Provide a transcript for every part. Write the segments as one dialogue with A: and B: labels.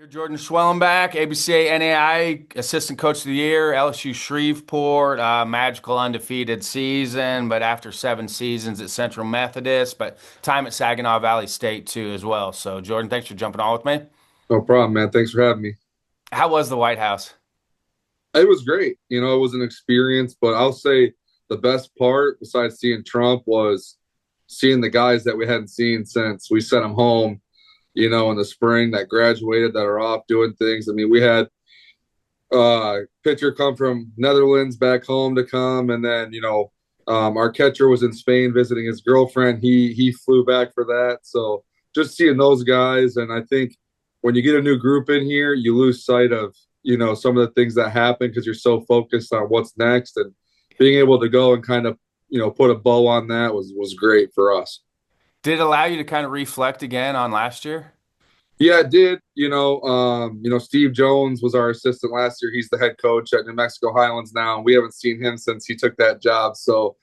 A: Here, Jordan Schwellenbach, ABCA NAIA Assistant Coach of the Year, LSU Shreveport, magical undefeated season, but after 7 seasons at Central Methodist, but time at Saginaw Valley State too as well. So, Jordan, thanks for jumping on with me.
B: No problem, man. Thanks for having me.
A: How was the White House?
B: It was great. It was an experience, but I'll say the best part, besides seeing Trump, was seeing the guys that we hadn't seen since we sent them home, in the spring that graduated, that are off doing things. I mean, we had pitcher come from Netherlands back home to come, and then, our catcher was in Spain visiting his girlfriend. He flew back for that. So just seeing those guys, and I think when you get a new group in here, you lose sight of some of the things that happen because you're so focused on what's next, and being able to go and kind of put a bow on that was great for us.
A: Did it allow you to kind of reflect again on last year?
B: Yeah, it did. Steve Jones was our assistant last year. He's the head coach at New Mexico Highlands now, and we haven't seen him since he took that job. So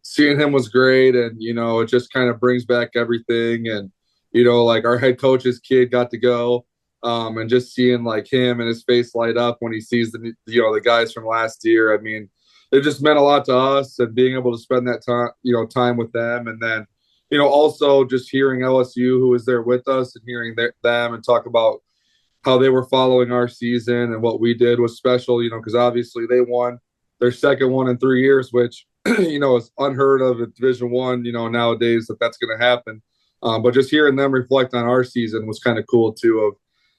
B: seeing him was great, and it just kind of brings back everything. And like our head coach's kid got to go, and just seeing like him and his face light up when he sees the guys from last year. I mean, it just meant a lot to us, and being able to spend that time with them, and then also just hearing LSU, who was there with us, and hearing them and talk about how they were following our season and what we did was special, because obviously they won their second one in 3 years, which, is unheard of at Division One, nowadays that's going to happen. But just hearing them reflect on our season was kind of cool too. Of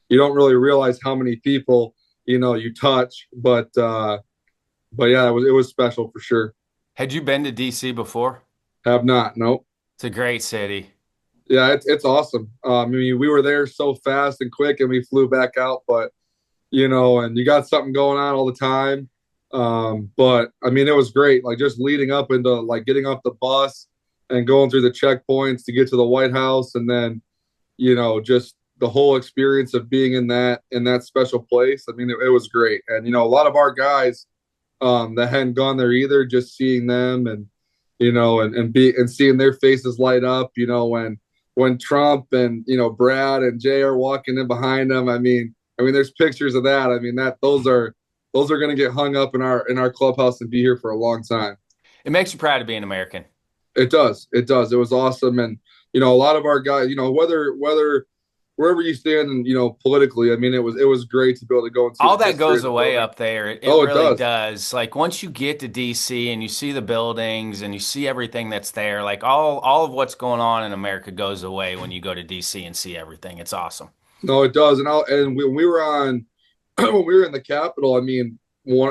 B: you don't really realize how many people, you touch, but yeah, it was special for sure.
A: Had you been to DC before?
B: Have not, no.
A: It's a great city.
B: Yeah, it's awesome. I mean, we were there so fast and quick, and we flew back out. But and you got something going on all the time. But I mean, it was great. Like just leading up into like getting off the bus and going through the checkpoints to get to the White House, and then just the whole experience of being in that special place. I mean, it was great. And a lot of our guys that hadn't gone there either, just seeing them and and seeing their faces light up, when Trump and Brad and Jay are walking in behind them. I mean, there's pictures of that. I mean, those are going to get hung up in our clubhouse and be here for a long time.
A: It makes you proud to be an American.
B: It does. It does. It was awesome, and a lot of our guys, whether wherever you stand, and politically, I mean, it was great to be able to go and see
A: all that goes away up there. It
B: Oh, it
A: really
B: does.
A: does. Like once you get to DC and you see the buildings and you see everything that's there, like all of what's going on in America goes away when you go to DC and see everything. It's awesome.
B: No, it does. And when we were on, when we were in the Capitol,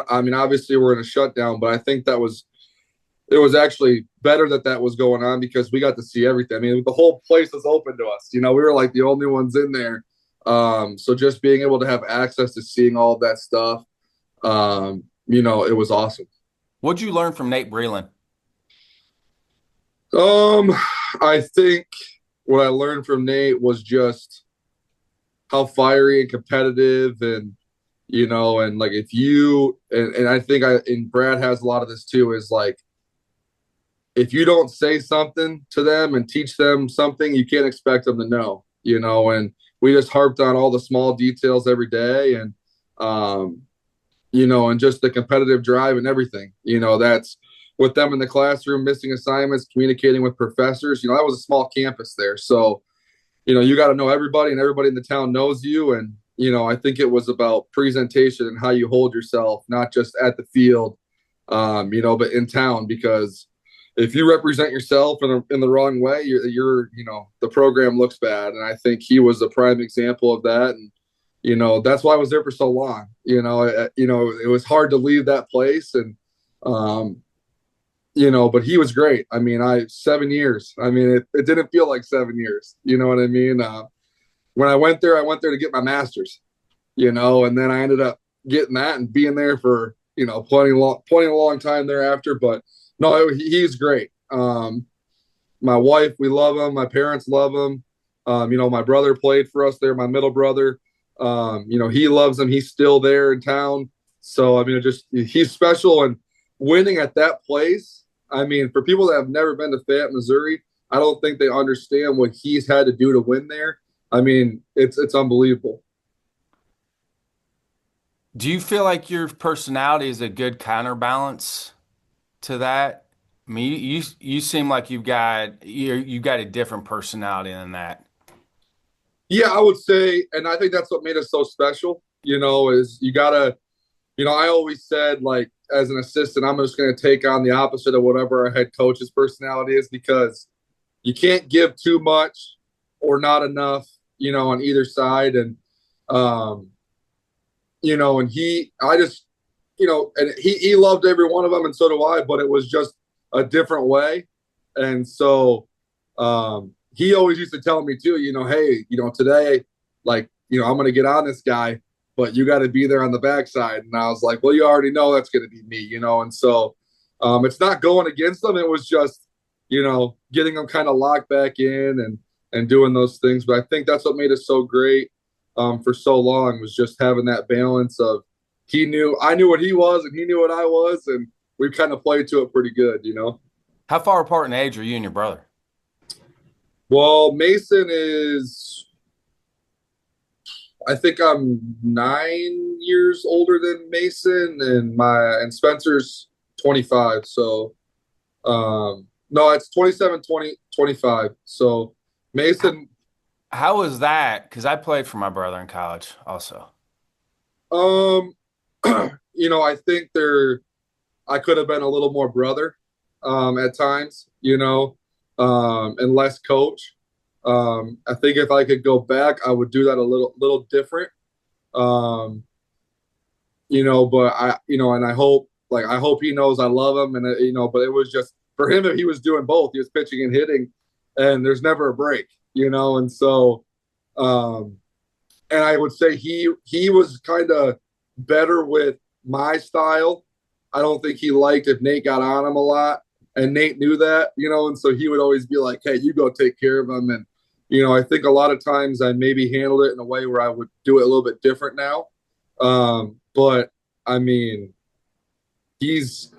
B: obviously we're in a shutdown, but I think it was actually better that was going on because we got to see everything. I mean, the whole place was open to us. We were like the only ones in there. So just being able to have access to seeing all of that stuff, it was awesome.
A: What'd you learn from Nate Breland?
B: I think what I learned from Nate was just how fiery and competitive, and and like if you and I think and Brad has a lot of this too, is like if you don't say something to them and teach them something, you can't expect them to know, and we just harped on all the small details every day, and and just the competitive drive and everything, that's with them in the classroom, missing assignments, communicating with professors. That was a small campus there. So, you got to know everybody, and everybody in the town knows you. And, I think it was about presentation and how you hold yourself, not just at the field, but in town, because if you represent yourself in the wrong way, you're the program looks bad. And I think he was a prime example of that. And, that's why I was there for so long. It was hard to leave that place, and, but he was great. I mean, 7 years. I mean, it didn't feel like 7 years. You know what I mean? When I went there to get my master's, and then I ended up getting that and being there for, plenty a long time thereafter. But no, he's great. My wife, we love him. My parents love him. My brother played for us there, my middle brother. He loves him. He's still there in town. So, he's special. And winning at that place, for people that have never been to Fayette, Missouri, I don't think they understand what he's had to do to win there. It's unbelievable.
A: Do you feel like your personality is a good counterbalance to that? I mean, you seem like you've got a different personality than that.
B: Yeah, I would say, and I think that's what made us so special, is you gotta, I always said, like, as an assistant, I'm just gonna take on the opposite of whatever our head coach's personality is, because you can't give too much or not enough, on either side. Um, and I just, and he loved every one of them, and so do I, but it was just a different way. And so, he always used to tell me too, hey, today, like, I'm going to get on this guy, but you got to be there on the backside. And I was like, well, you already know that's going to be me, and so, it's not going against them. It was just, getting them kind of locked back in and doing those things. But I think that's what made us so great, for so long, was just having that balance of I knew what he was and he knew what I was. And we kind of played to it pretty good.
A: How far apart in age are you and your brother?
B: Well, Mason is, I think I'm 9 years older than Mason, and Spencer's 25. So, no, it's 27, 20, 25. So Mason,
A: How was that? Because I played for my brother in college also.
B: um, I think I could have been a little more brother, at times, and less coach. I think if I could go back, I would do that a little different. Um, but and I hope he knows I love him, and but it was just for him, if he was doing both, he was pitching and hitting, and there's never a break, and so, um, and I would say he was kind of better with my style. I don't think he liked if Nate got on him a lot, and Nate knew that, and so he would always be like, "Hey, you go take care of him." And I think a lot of times I maybe handled it in a way where I would do it a little bit different now. But I mean, he's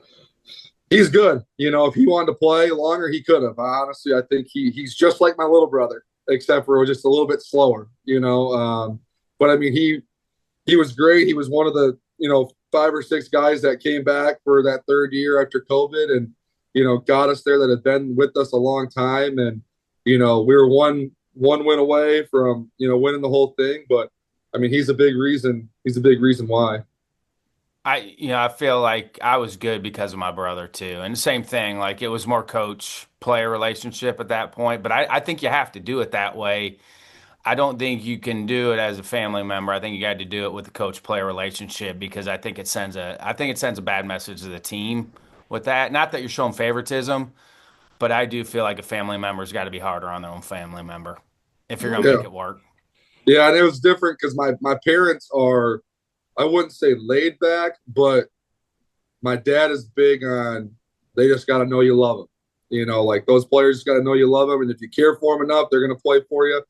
B: good. If he wanted to play longer, he could have. Honestly, I think he's just like my little brother, except for just a little bit slower. But I mean, he was great. He was one of the 5 or 6 guys that came back for that third year after COVID, and got us there, that had been with us a long time. And we were one win away from winning the whole thing. But I mean, he's a big reason. He's a big reason why.
A: I feel like I was good because of my brother too. And the same thing, like it was more coach player relationship at that point. But I think you have to do it that way. I don't think you can do it as a family member. I think you got to do it with the coach player relationship, because I think it sends a bad message to the team with that. Not that you're showing favoritism, but I do feel like a family member's got to be harder on their own family member if you're gonna
B: Yeah,
A: make it work.
B: yeah, and it was different because my parents are, I wouldn't say laid back, but my dad is big on, they just got to know you love them. Like, those players got to know you love them, and if you care for them enough, they're going to play for you.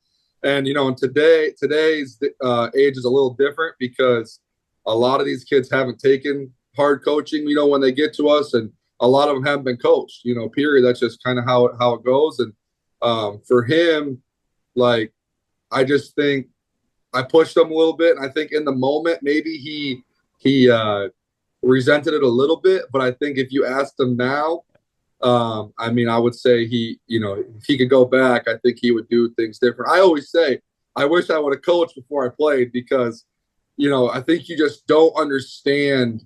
B: And today's age is a little different, because a lot of these kids haven't taken hard coaching. When they get to us, and a lot of them haven't been coached. Period. That's just kind of how it goes. And for him, like, I just think I pushed him a little bit, and I think in the moment maybe he resented it a little bit. But I think if you asked him now, I mean, I would say if he could go back, I think he would do things different. I always say, I wish I would have coached before I played, because, I think you just don't understand,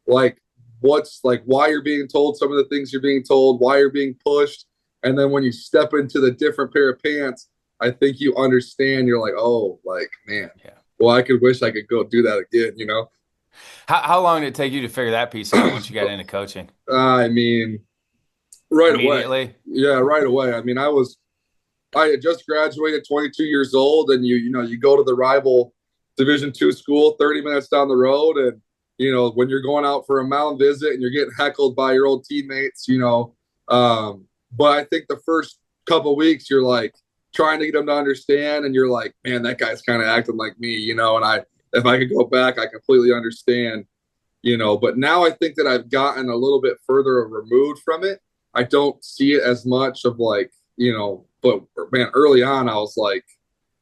B: like, what's, like, why you're being told some of the things you're being told, why you're being pushed. And then when you step into the different pair of pants, I think you understand. You're like, oh, like, man,
A: Yeah.
B: well, I could wish I could go do that again.
A: How long did it take you to figure that piece out once you got into coaching?
B: I mean, right away.
A: Immediately?
B: Yeah, right away. I mean, I had just graduated, 22 years old, and you go to the rival Division II school 30 minutes down the road, and when you're going out for a mound visit and you're getting heckled by your old teammates, but I think the first couple of weeks you're like trying to get them to understand, and you're like, man, that guy's kind of acting like me, and if I could go back, I completely understand. But now I think that I've gotten a little bit further removed from it. I don't see it as much of, like, but man, early on I was like,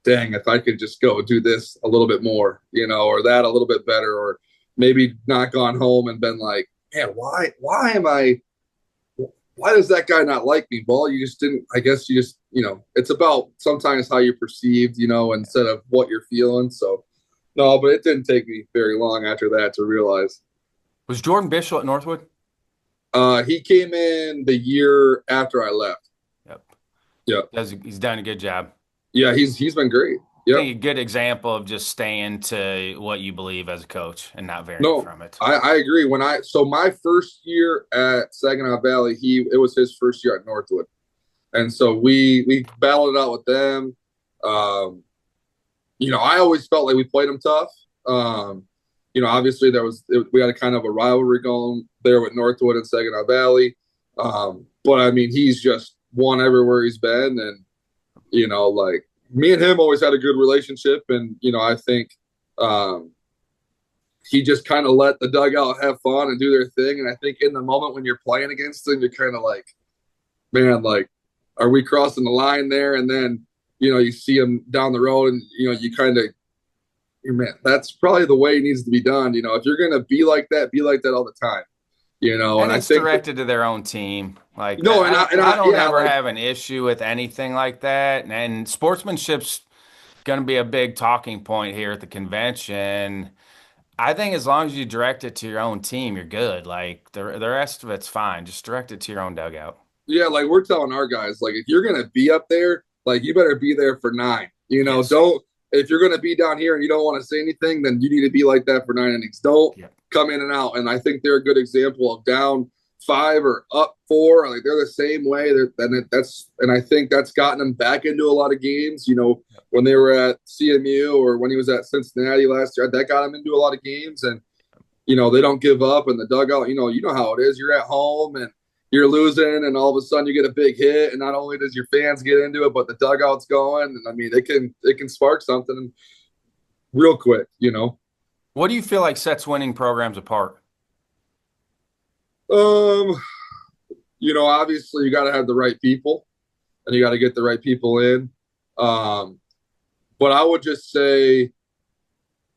B: dang, if I could just go do this a little bit more, or that a little bit better, or maybe not gone home and been like, man, why does that guy not like me? Well, you just didn't, I guess you just, it's about sometimes how you're perceived, instead of what you're feeling. So, no, but it didn't take me very long after that to realize.
A: Was Jordan Bishel at Northwood?
B: He came in the year after I left.
A: Yep. He's done a good job.
B: Yeah, he's been great.
A: I think a good example of just staying to what you believe as a coach and not varying from it.
B: I agree. So my first year at Saginaw Valley, it was his first year at Northwood. And so we battled it out with them. I always felt like we played them tough. Obviously we had a kind of a rivalry going there with Northwood and Saginaw Valley. But I mean, he's just won everywhere he's been. And, like me and him always had a good relationship. And, I think he just kind of let the dugout have fun and do their thing. And I think in the moment when you're playing against them, you're kind of like, man, like, are we crossing the line there? And then, you see him down the road and, you kind of, man, that's probably the way it needs to be done. If you're going to be like that all the time,
A: and
B: I
A: it's
B: think
A: directed to their own team. Like,
B: no,
A: I don't ever have an issue with anything like that. And sportsmanship's going to be a big talking point here at the convention. I think as long as you direct it to your own team, you're good. Like the rest of it's fine. Just direct it to your own dugout.
B: Yeah, like we're telling our guys, like if you're gonna be up there, like you better be there for 9.
A: Yes.
B: Don't if you're gonna be down here and you don't want to say anything, then you need to be like that for 9 innings. Don't come in and out. And I think they're a good example of down 5 or up 4. Like they're the same way. And I think that's gotten them back into a lot of games. When they were at CMU or when he was at Cincinnati last year, that got him into a lot of games. And they don't give up. And the dugout, you know how it is. You're at home and you're losing, and all of a sudden you get a big hit, and not only does your fans get into it, but the dugout's going. And I mean, it can spark something real quick.
A: What do you feel like sets winning programs apart?
B: Obviously you got to have the right people, and you got to get the right people in. But I would just say,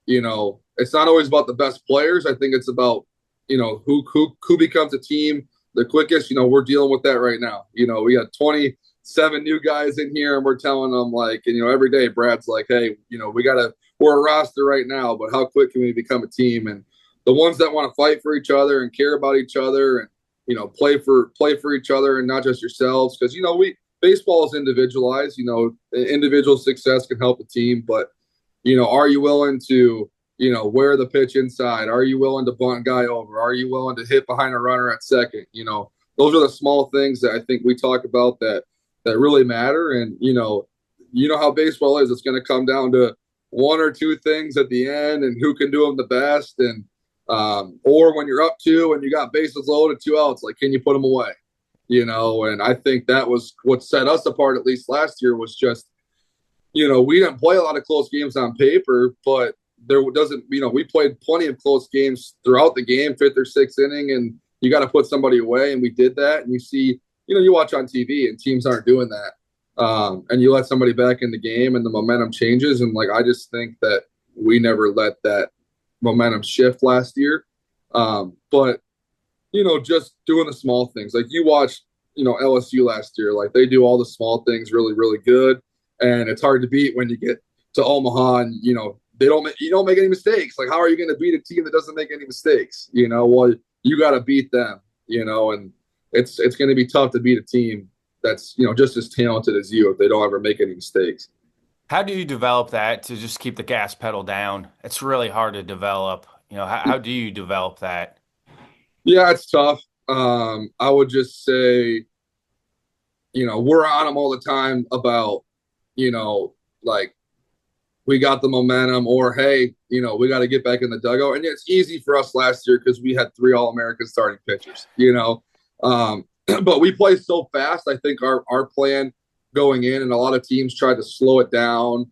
B: it's not always about the best players. I think it's about, who becomes a team the quickest. We're dealing with that right now. We got 27 new guys in here, and we're telling them like, and, every day Brad's like, hey, we're a roster right now, but how quick can we become a team? And the ones that want to fight for each other and care about each other and, play for each other and not just yourselves. Cause baseball is individualized, individual success can help a team, but, are you willing to, wear the pitch inside? Are you willing to bunt guy over? Are you willing to hit behind a runner at second? Those are the small things that I think we talk about that really matter. And, how baseball is. It's going to come down to 1 or 2 things at the end and who can do them the best. And, or when you're up 2 and you got bases loaded, 2 outs, like, can you put them away? And I think that was what set us apart, at least last year, was just, we didn't play a lot of close games on paper, but we played plenty of close games throughout the game, 5th or 6th inning, and you got to put somebody away. And we did that. And you see, you watch on TV and teams aren't doing that. And you let somebody back in the game and the momentum changes. And like, I just think that we never let that momentum shift last year. But, just doing the small things, like you watched, LSU last year, like they do all the small things really, really good. And it's hard to beat when you get to Omaha and, you don't make any mistakes. Like, how are you going to beat a team that doesn't make any mistakes? Well, you got to beat them, and it's going to be tough to beat a team that's, just as talented as you if they don't ever make any mistakes.
A: How do you develop that to just keep the gas pedal down? It's really hard to develop. How do you develop that?
B: Yeah, it's tough. I would just say, we're on them all the time about, like, we got the momentum, or, hey, we got to get back in the dugout. And it's easy for us last year because we had 3 All-American starting pitchers, but we play so fast. I think our plan going in, and a lot of teams tried to slow it down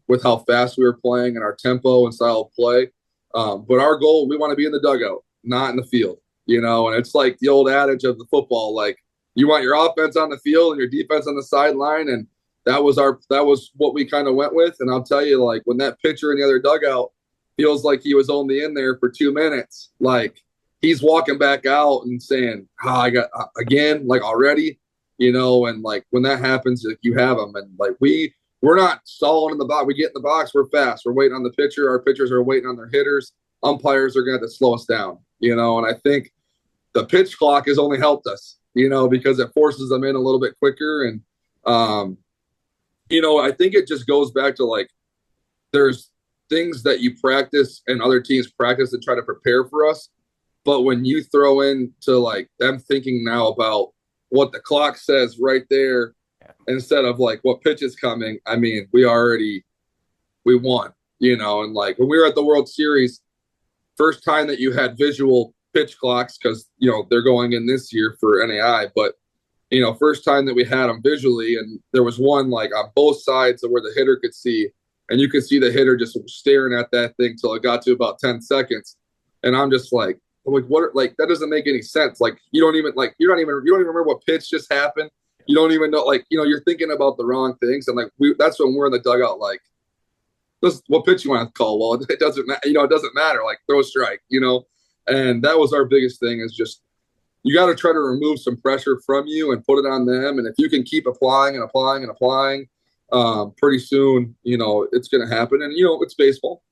B: with how fast we were playing and our tempo and style of play. But our goal, we want to be in the dugout, not in the field, and it's like the old adage of the football, like, you want your offense on the field and your defense on the sideline. And, that was what we kind of went with. And I'll tell you, like, when that pitcher in the other dugout feels like he was only in there for 2 minutes, like, he's walking back out and saying, I got again, like, already, and like when that happens, like, you have them. And like, we're not stalling in the box. We get in the box, we're fast. We're waiting on the pitcher. Our pitchers are waiting on their hitters. Umpires are going to have to slow us down, and I think the pitch clock has only helped us, because it forces them in a little bit quicker. And, I think it just goes back to, like, there's things that you practice and other teams practice and try to prepare for us. But when you throw into, like, them thinking now about what the clock says right there, instead of like what pitch is coming, I mean, we won, and like when we were at the World Series, first time that you had visual pitch clocks, because, they're going in this year for NAI, but, first time that we had them visually, and there was one like on both sides of where the hitter could see, and you could see the hitter just staring at that thing till it got to about 10 seconds. And I'm just like, what, like, that doesn't make any sense. Like, you don't even remember what pitch just happened. You don't even know, like, you're thinking about the wrong things. And like, that's when we're in the dugout, like, what pitch you want to call? Well, it doesn't matter. It doesn't matter. Like, throw a strike, and that was our biggest thing, is just, you got to try to remove some pressure from you and put it on them. And if you can keep applying and applying and applying, pretty soon, it's going to happen. And, it's baseball.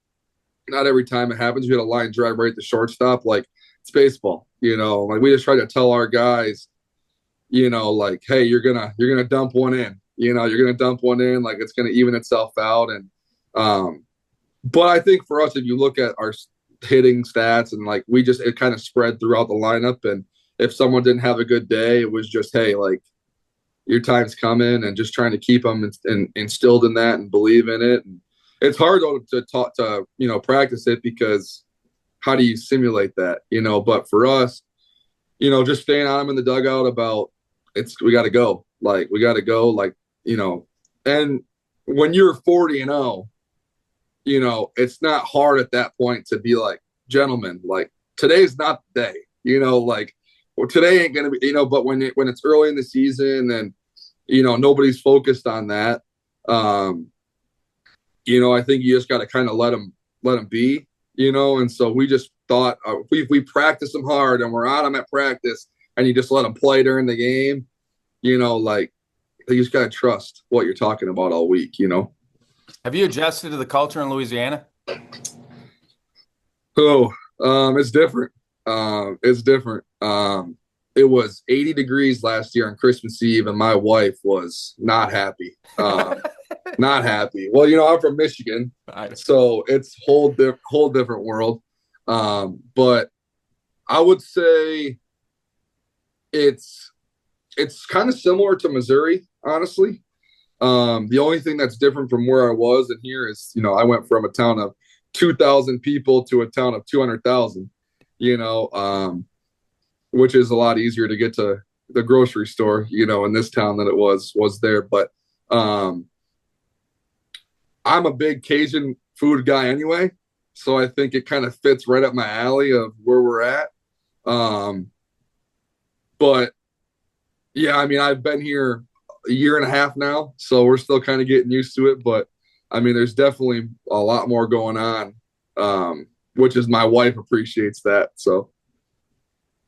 B: Not every time it happens, you get a line drive right at the shortstop. Like, it's baseball, like, we just try to tell our guys, like, hey, you're going to dump one in, you're going to dump one in, like, it's going to even itself out. And, but I think for us, if you look at our hitting stats, and like, it kind of spread throughout the lineup. And if someone didn't have a good day, it was just, hey, like, your time's coming, and just trying to keep them instilled in that and believe in it. And it's hard to talk to, practice it, because how do you simulate that, but for us, just staying on them in the dugout about we got to go, like, and when you're 40-0, it's not hard at that point to be like, gentlemen, like, today's not the day, like, well, today ain't going to be, but when it's early in the season and, nobody's focused on that, I think you just got to kind of let them be, and so we just thought, we practice them hard and we're on them at practice, and you just let them play during the game, like, you just got to trust what you're talking about all week,
A: Have you adjusted to the culture in Louisiana?
B: Oh, it's different. It's different. It was 80 degrees last year on Christmas Eve, and my wife was not happy. Not happy. Well, I'm from Michigan, so it's whole different world. But I would say it's kind of similar to Missouri, honestly. The only thing that's different from where I was and here is, I went from a town of 2,000 people to a town of 200,000, which is a lot easier to get to the grocery store, in this town than it was there. But I'm a big Cajun food guy anyway, so I think it kind of fits right up my alley of where we're at. But yeah, I mean, I've been here a year and a half now, so we're still kind of getting used to it. But I mean, there's definitely a lot more going on, which is, my wife appreciates that. So,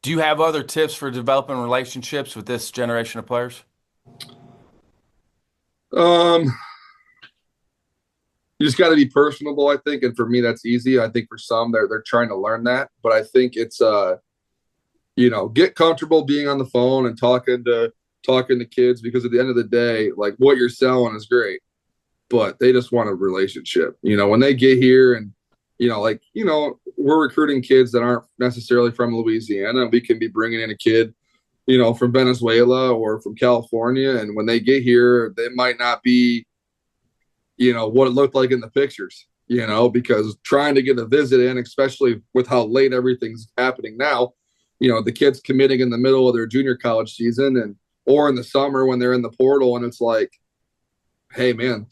A: do you have other tips for developing relationships with this generation of players?
B: You just got to be personable, I think, and for me, that's easy. I think for some, they're trying to learn that, but I think it's get comfortable being on the phone and talking to kids, because at the end of the day, like, what you're selling is great, but they just want a relationship. When they get here, and we're recruiting kids that aren't necessarily from Louisiana. We can be bringing in a kid, from Venezuela or from California, and when they get here, they might not be, what it looked like in the pictures, because trying to get a visit in, especially with how late everything's happening now, the kids committing in the middle of their junior college season, or in the summer when they're in the portal, and it's like, hey man,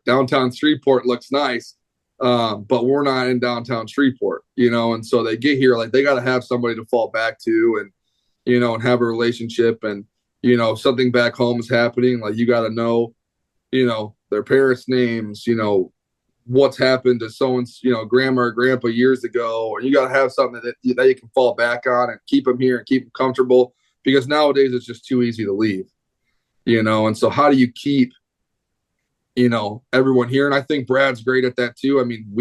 B: downtown Shreveport looks nice, but we're not in downtown Shreveport, and so they get here, like, they got to have somebody to fall back to, and and have a relationship, and something back home is happening, like, you got to know their parents' names, what's happened to someone's, grandma or grandpa years ago, or you got to have something that you can fall back on and keep them here and keep them comfortable, because nowadays it's just too easy to leave, and so how do you keep, everyone here? And I think Brad's great at that too. I mean,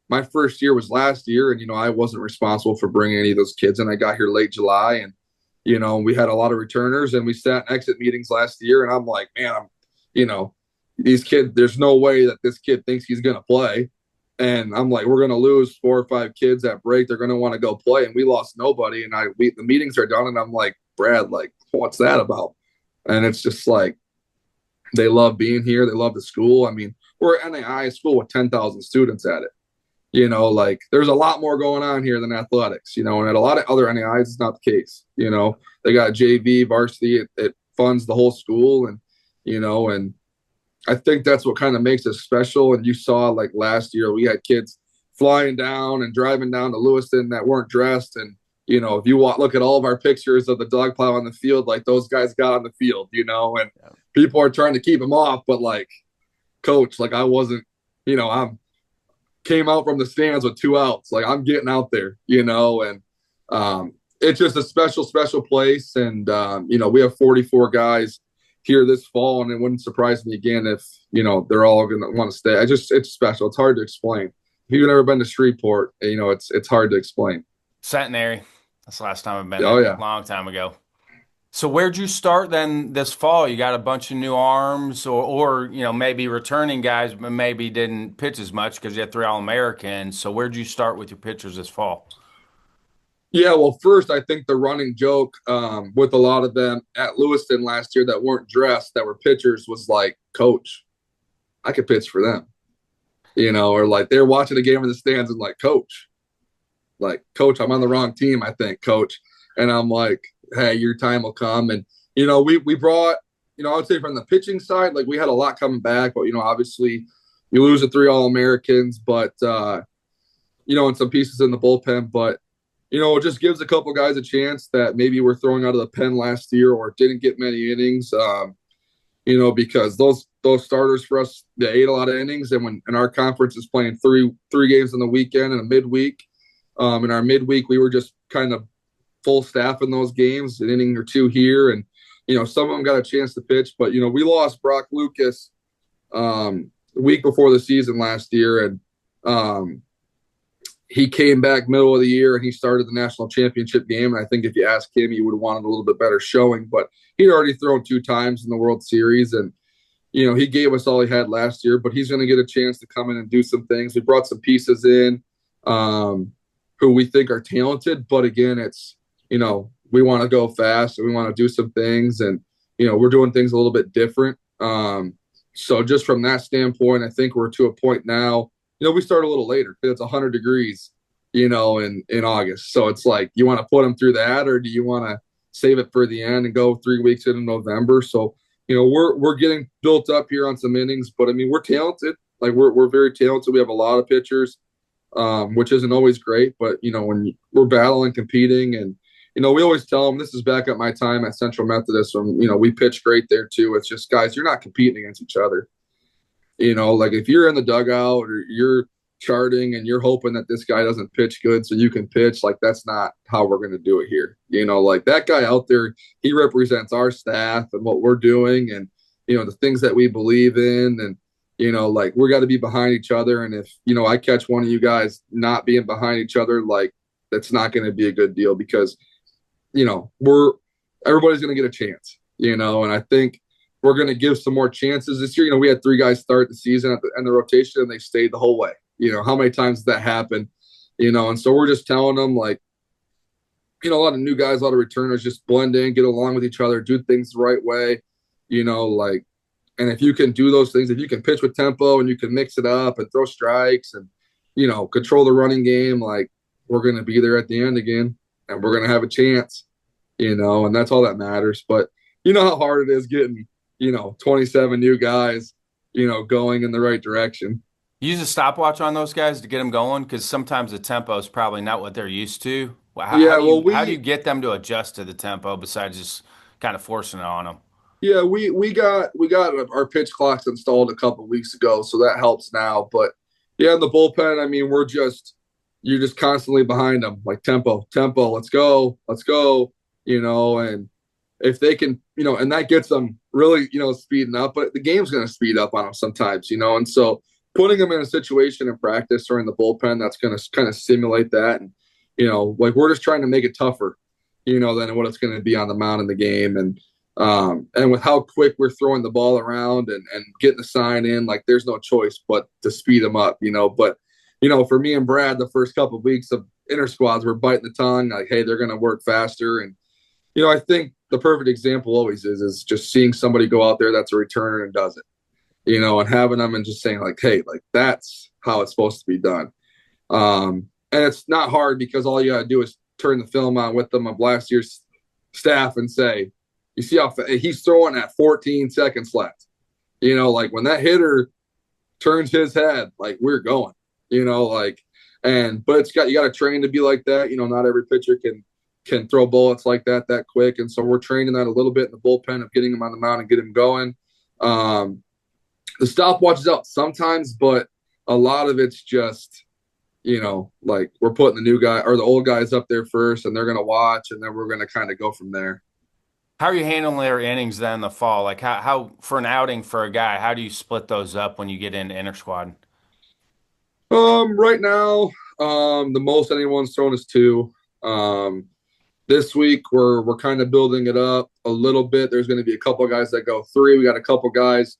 B: my first year was last year, and, I wasn't responsible for bringing any of those kids in. I got here late July, and, we had a lot of returners, and we sat in exit meetings last year, and I'm like, man, these kids, there's no way that this kid thinks he's going to play. And I'm like, we're going to lose 4 or 5 kids at break. They're going to want to go play. And we lost nobody. And the meetings are done. And I'm like, Brad, like, what's that about? And it's just like, they love being here. They love the school. I mean, we're an NAIA school with 10,000 students at it. There's a lot more going on here than athletics, and at a lot of other NAIs, it's not the case. They got JV, varsity, it funds the whole school. And, and I think that's what kind of makes us special. And you saw, like, last year, we had kids flying down and driving down to Lewiston that weren't dressed. And, if you look at all of our pictures of the dog plow on the field, like, those guys got on the field, and people are trying to keep them off. But, like, coach, like, I wasn't, I'm came out from the stands with 2 outs. Like, I'm getting out there, and it's just a special, special place. And, we have 44 guys here this fall, and it wouldn't surprise me again if, they're all going to want to stay. It's special. It's hard to explain. If you've never been to Shreveport, it's hard to explain.
A: Centenary. That's the last time I've been
B: Oh,
A: there.
B: yeah.
A: A long time ago. So where'd you start then this fall? You got a bunch of new arms or maybe returning guys, but maybe didn't pitch as much because you had 3 All-Americans. So where'd you start with your pitchers this fall?
B: Yeah, well, first, I think the running joke with a lot of them at Lewiston last year that weren't dressed, that were pitchers, was like, Coach, I could pitch for them. Or like they're watching a game in the stands and like, Coach, I'm on the wrong team, I think, Coach. And I'm like, hey, your time will come. And, we brought, I would say from the pitching side, like, we had a lot coming back, but, obviously you lose the 3 All-Americans, but, and some pieces in the bullpen, but, it just gives a couple guys a chance that maybe were throwing out of the pen last year or didn't get many innings, because those starters for us, they ate a lot of innings. And our conference is playing three games on the weekend and a midweek, in our midweek, we were just kind of full staff in those games, an inning or 2 here. And, some of them got a chance to pitch, but, we lost Brock Lucas the week before the season last year. And he came back middle of the year and he started the national championship game. And I think if you ask him, he would have wanted a little bit better showing, but he'd already thrown 2 times in the World Series. And, he gave us all he had last year, but he's going to get a chance to come in and do some things. We brought some pieces in who we think are talented, but again, it's, we want to go fast and we want to do some things, and, we're doing things a little bit different. So just from that standpoint, I think we're to a point now, we start a little later. It's 100 degrees, in August. So it's like, you want to put them through that, or do you want to save it for the end and go 3 weeks into November? So, we're getting built up here on some innings, but I mean, we're talented. Like, we're very talented. We have a lot of pitchers, which isn't always great, but, when we're battling, competing, and, we always tell them, this is back at my time at Central Methodist, when, we pitch great there too. It's just, guys, you're not competing against each other. Like, if you're in the dugout or you're charting and you're hoping that this guy doesn't pitch good so you can pitch, like, that's not how we're going to do it here. Like, that guy out there, he represents our staff and what we're doing and, the things that we believe in. And, like, we got to be behind each other. And if, I catch one of you guys not being behind each other, like, that's not going to be a good deal, because, everybody's going to get a chance, and I think we're going to give some more chances this year. We had 3 guys start the season at the end of the rotation and they stayed the whole way. How many times does that happen? And so we're just telling them, like, a lot of new guys, a lot of returners, just blend in, get along with each other, do things the right way, like, and if you can do those things, if you can pitch with tempo and you can mix it up and throw strikes and, control the running game, like, we're going to be there at the end again and we're going to have a chance, and that's all that matters. But how hard it is getting, 27 new guys, going in the right direction.
A: You use a stopwatch on those guys to get them going, because sometimes the tempo is probably not what they're used to. How do you get them to adjust to the tempo besides just kind of forcing it on them?
B: Yeah, we got our pitch clocks installed a couple weeks ago, so that helps now. But yeah, in the bullpen, I mean, you're just constantly behind them, like tempo, let's go, and if they can, and that gets them really, speeding up. But the game's going to speed up on them sometimes, and so putting them in a situation in practice or in the bullpen that's going to kind of simulate that, and like we're just trying to make it tougher, than what it's going to be on the mound in the game, and with how quick we're throwing the ball around and getting the sign in, like there's no choice but to speed them up, But for me and Brad, the first couple of weeks of inter squads, we're biting the tongue, like, hey, they're going to work faster, and I think the perfect example always is just seeing somebody go out there that's a returner and does it, and having them and just saying like, hey, like that's how it's supposed to be done. And it's not hard because all you got to do is turn the film on with them of last year's staff and say, you see how he's throwing at 14 seconds left. Like when that hitter turns his head, like we're going, but you got to train to be like that. Not every pitcher can throw bullets like that quick. And so we're training that a little bit in the bullpen of getting them on the mound and getting them going. The stopwatch is out sometimes, but a lot of it's just, like we're putting the new guy or the old guys up there first and they're going to watch and then we're going to kind of go from there.
A: How are you handling their innings then in the fall? Like how for an outing for a guy, how do you split those up when you get into inter squad?
B: Right now, the most anyone's thrown is two. This week we're kind of building it up a little bit. There's going to be a couple of guys that go three. We got a couple guys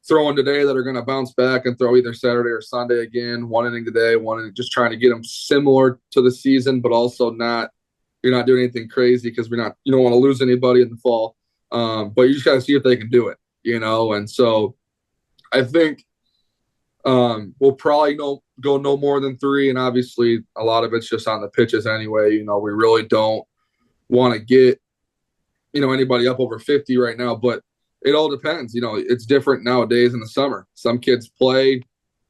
B: throwing today that are going to bounce back and throw either Saturday or Sunday again. One inning today, one inning, just trying to get them similar to the season, but also you're not doing anything crazy because you don't want to lose anybody in the fall. But you just got to see if they can do it, And so I think we'll probably go no more than three, and obviously a lot of it's just on the pitches anyway. We really don't want to get anybody up over 50 right now, but it all depends. It's different nowadays in the summer. Some kids play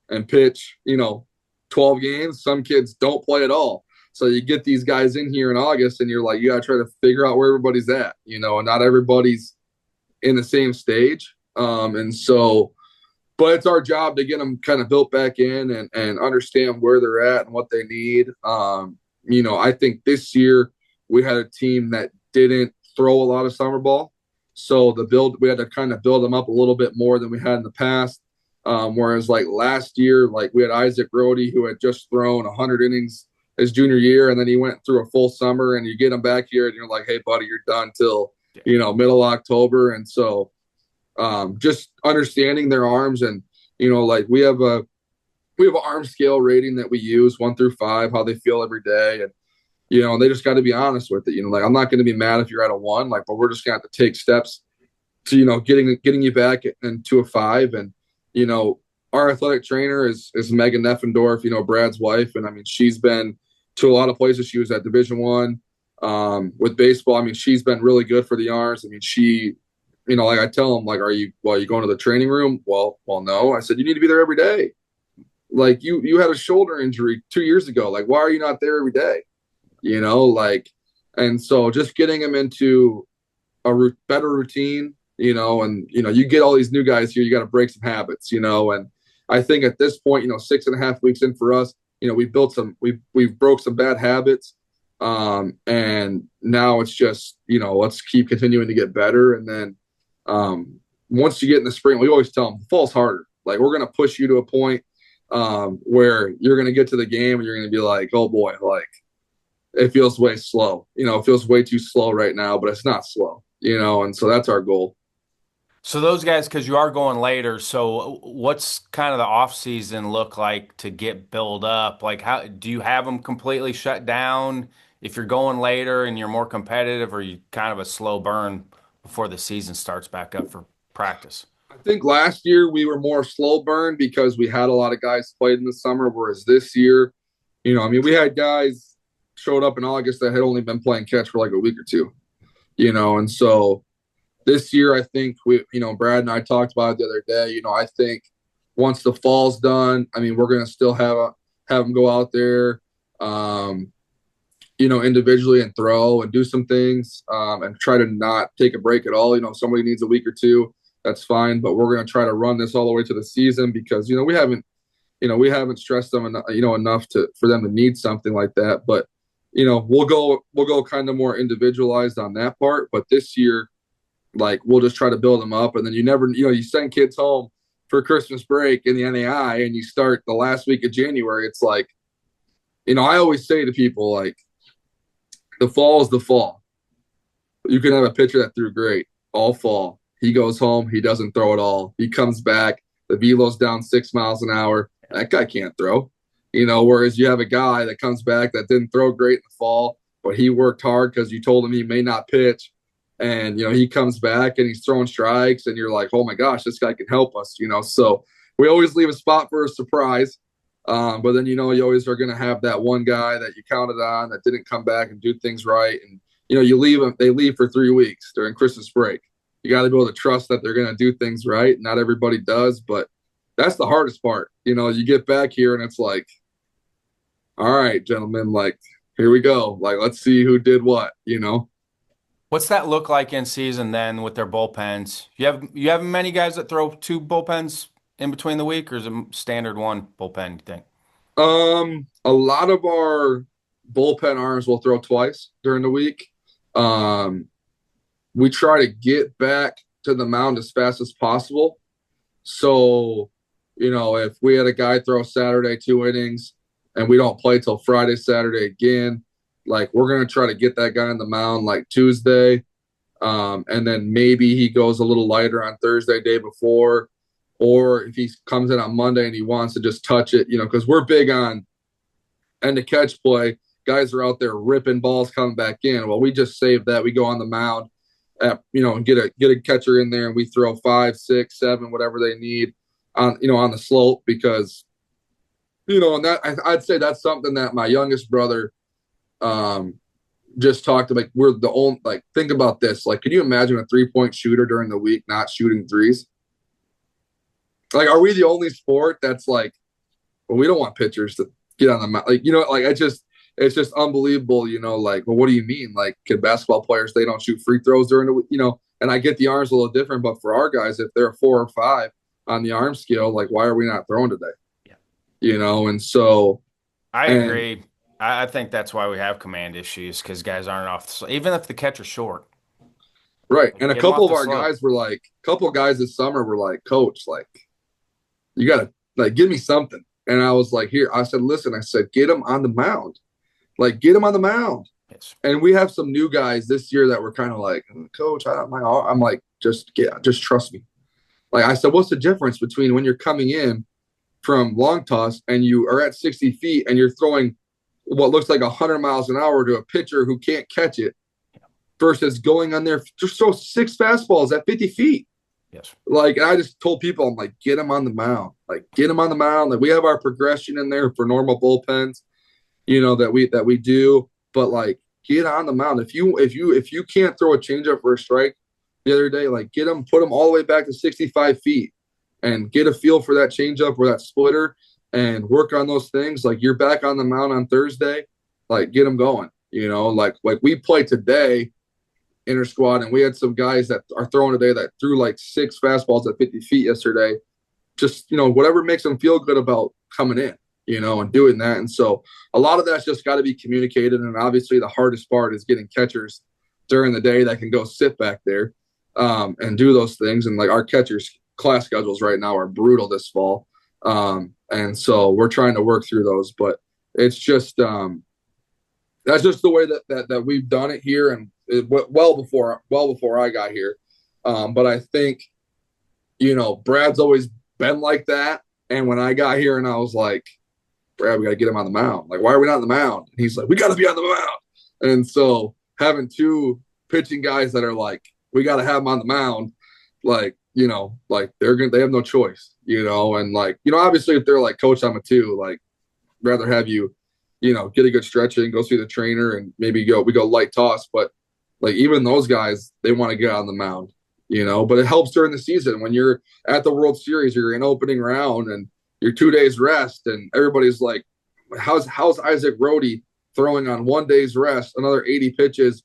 B: and pitch 12 games. Some kids don't play at all. So you get these guys in here in August and you're like, you got to try to figure out where everybody's at, and not everybody's in the same stage. And so, but it's our job to get them kind of built back in and understand where they're at and what they need. I think this year we had a team that didn't throw a lot of summer ball. So we had to kind of build them up a little bit more than we had in the past. Whereas like last year, like we had Isaac Rohde who had just thrown 100 innings his junior year, and then he went through a full summer, and you get him back here and you're like, hey buddy, you're done till, middle October. And so just understanding their arms and, like we have an arm scale rating that we use 1 through 5, how they feel every day. And, they just got to be honest with it. Like I'm not going to be mad if you're at a 1, like, but we're just going to have to take steps to, getting you back into a 5. And, our athletic trainer is Megan Neffendorf, Brad's wife. And I mean, she's been to a lot of places. She was at Division I with baseball. I mean, she's been really good for the arms. I mean, she, like I tell them, like, are you going to the training room? Well, no. I said, you need to be there every day. Like you had a shoulder injury 2 years ago. Like, why are you not there every day? And so just getting them into a better routine, and, you get all these new guys here, you got to break some habits, and I think at this point, 6.5 weeks in for us, we've broke some bad habits. And now it's just, let's keep continuing to get better. And then, once you get in the spring, we always tell them the fall's harder. Like we're going to push you to a point, where you're going to get to the game and you're going to be like, oh boy, like it feels way slow, it feels way too slow right now, but it's not slow, and so that's our goal.
A: So those guys, because you are going later, so what's kind of the off season look like to get built up? Like, how do you have them completely shut down if you're going later and you're more competitive, or you kind of a slow burn before the season starts back up for practice?
B: I think last year we were more slow burn because we had a lot of guys played in the summer, whereas this year, I mean, we had guys showed up in August that had only been playing catch for like a week or two, and so this year, I think Brad and I talked about it the other day. I think once the fall's done, I mean, we're going to still have them go out there. individually and throw and do some things, and try to not take a break at all. If somebody needs a week or two, that's fine. But we're going to try to run this all the way to the season because, we haven't stressed them enough for them to need something like that. But, we'll go kind of more individualized on that part. But this year, like, we'll just try to build them up. And then you send kids home for Christmas break in the NAI and you start the last week of January. It's like, I always say to people, like, the fall is the fall. You can have a pitcher that threw great all fall. He goes home. He doesn't throw at all. He comes back. The velo's down 6 miles an hour. That guy can't throw. Whereas you have a guy that comes back that didn't throw great in the fall, but he worked hard because you told him he may not pitch. And, he comes back and he's throwing strikes and you're like, oh my gosh, this guy can help us, So we always leave a spot for a surprise. But then, you always are going to have that one guy that you counted on that didn't come back and do things right. And, you leave them, they leave for 3 weeks during Christmas break. You got to be able to trust that they're going to do things right. Not everybody does, but that's the hardest part. You get back here and it's like, all right, gentlemen, like, here we go. Like, let's see who did what,
A: What's that look like in season then with their bullpens? You have many guys that throw 2 bullpens in between the week, or is it standard 1 bullpen, you think?
B: A lot of our bullpen arms will throw twice during the week. We try to get back to the mound as fast as possible. So, if we had a guy throw Saturday 2 innings and we don't play till Friday, Saturday again, like, we're going to try to get that guy on the mound like Tuesday. And then maybe he goes a little lighter on Thursday, day before. Or if he comes in on Monday and he wants to just touch it, because we're big on end of catch play. Guys are out there ripping balls coming back in. Well, we just save that. We go on the mound, and get a catcher in there, and we throw 5, 6, 7, whatever they need on the slope because, and that I'd say that's something that my youngest brother just talked about. We're the only, like, think about this. Like, can you imagine a 3-point shooter during the week not shooting threes? Like, are we the only sport that's like, well, we don't want pitchers to get on the mound? Like, it's just unbelievable, like, well, what do you mean? Like, can basketball players, they don't shoot free throws during the week, and I get the arms a little different, but for our guys, if they're a 4 or 5 on the arm scale, like, why are we not throwing today? Yeah. And so.
A: I agree. I think that's why we have command issues, because guys aren't off the, even if the catcher's short.
B: Right. And a couple of our guys were like, this summer were like, Coach, like, you got to, like, give me something. And I was like, here, I said, listen, I said, get him on the mound. Like, get him on the mound. Yes. And we have some new guys this year that were kind of like, Coach, I'm like, just trust me. Like, I said, what's the difference between when you're coming in from long toss and you are at 60 feet and you're throwing what looks like 100 miles an hour to a pitcher who can't catch it versus going on there, just throw 6 fastballs at 50 feet. Yes. Like, I just told people, I'm like, get him on the mound. Like, get him on the mound. Like, we have our progression in there for normal bullpens, that we do. But, like, get on the mound. If you can't throw a changeup for a strike the other day, like, put him all the way back to 65 feet and get a feel for that changeup or that splitter and work on those things. Like, you're back on the mound on Thursday, like, get them going. Like we played today inter squad, and we had some guys that are throwing today that threw like 6 fastballs at 50 feet yesterday. Just, whatever makes them feel good about coming in, and doing that. And so a lot of that's just got to be communicated. And obviously the hardest part is getting catchers during the day that can go sit back there and do those things. And, like, our catchers class schedules right now are brutal this fall. And so we're trying to work through those, but it's just, that's just the way that we've done it here. And it went well before I got here. But I think, Brad's always been like that. And when I got here and I was like, Brad, we got to get him on the mound. Like, why are we not on the mound? And he's like, we got to be on the mound. And so having 2 pitching guys that are like, we got to have them on the mound, like, like they have no choice, and, like, obviously if they're like, Coach, I'm a 2, like, rather have you, get a good stretch in, go see the trainer, and maybe we go light toss. But, like, even those guys, they want to get on the mound, but it helps during the season when you're at the World Series, you're in opening round and you're 2 days rest and everybody's like, how's Isaac Rohde throwing on one day's rest, another 80 pitches,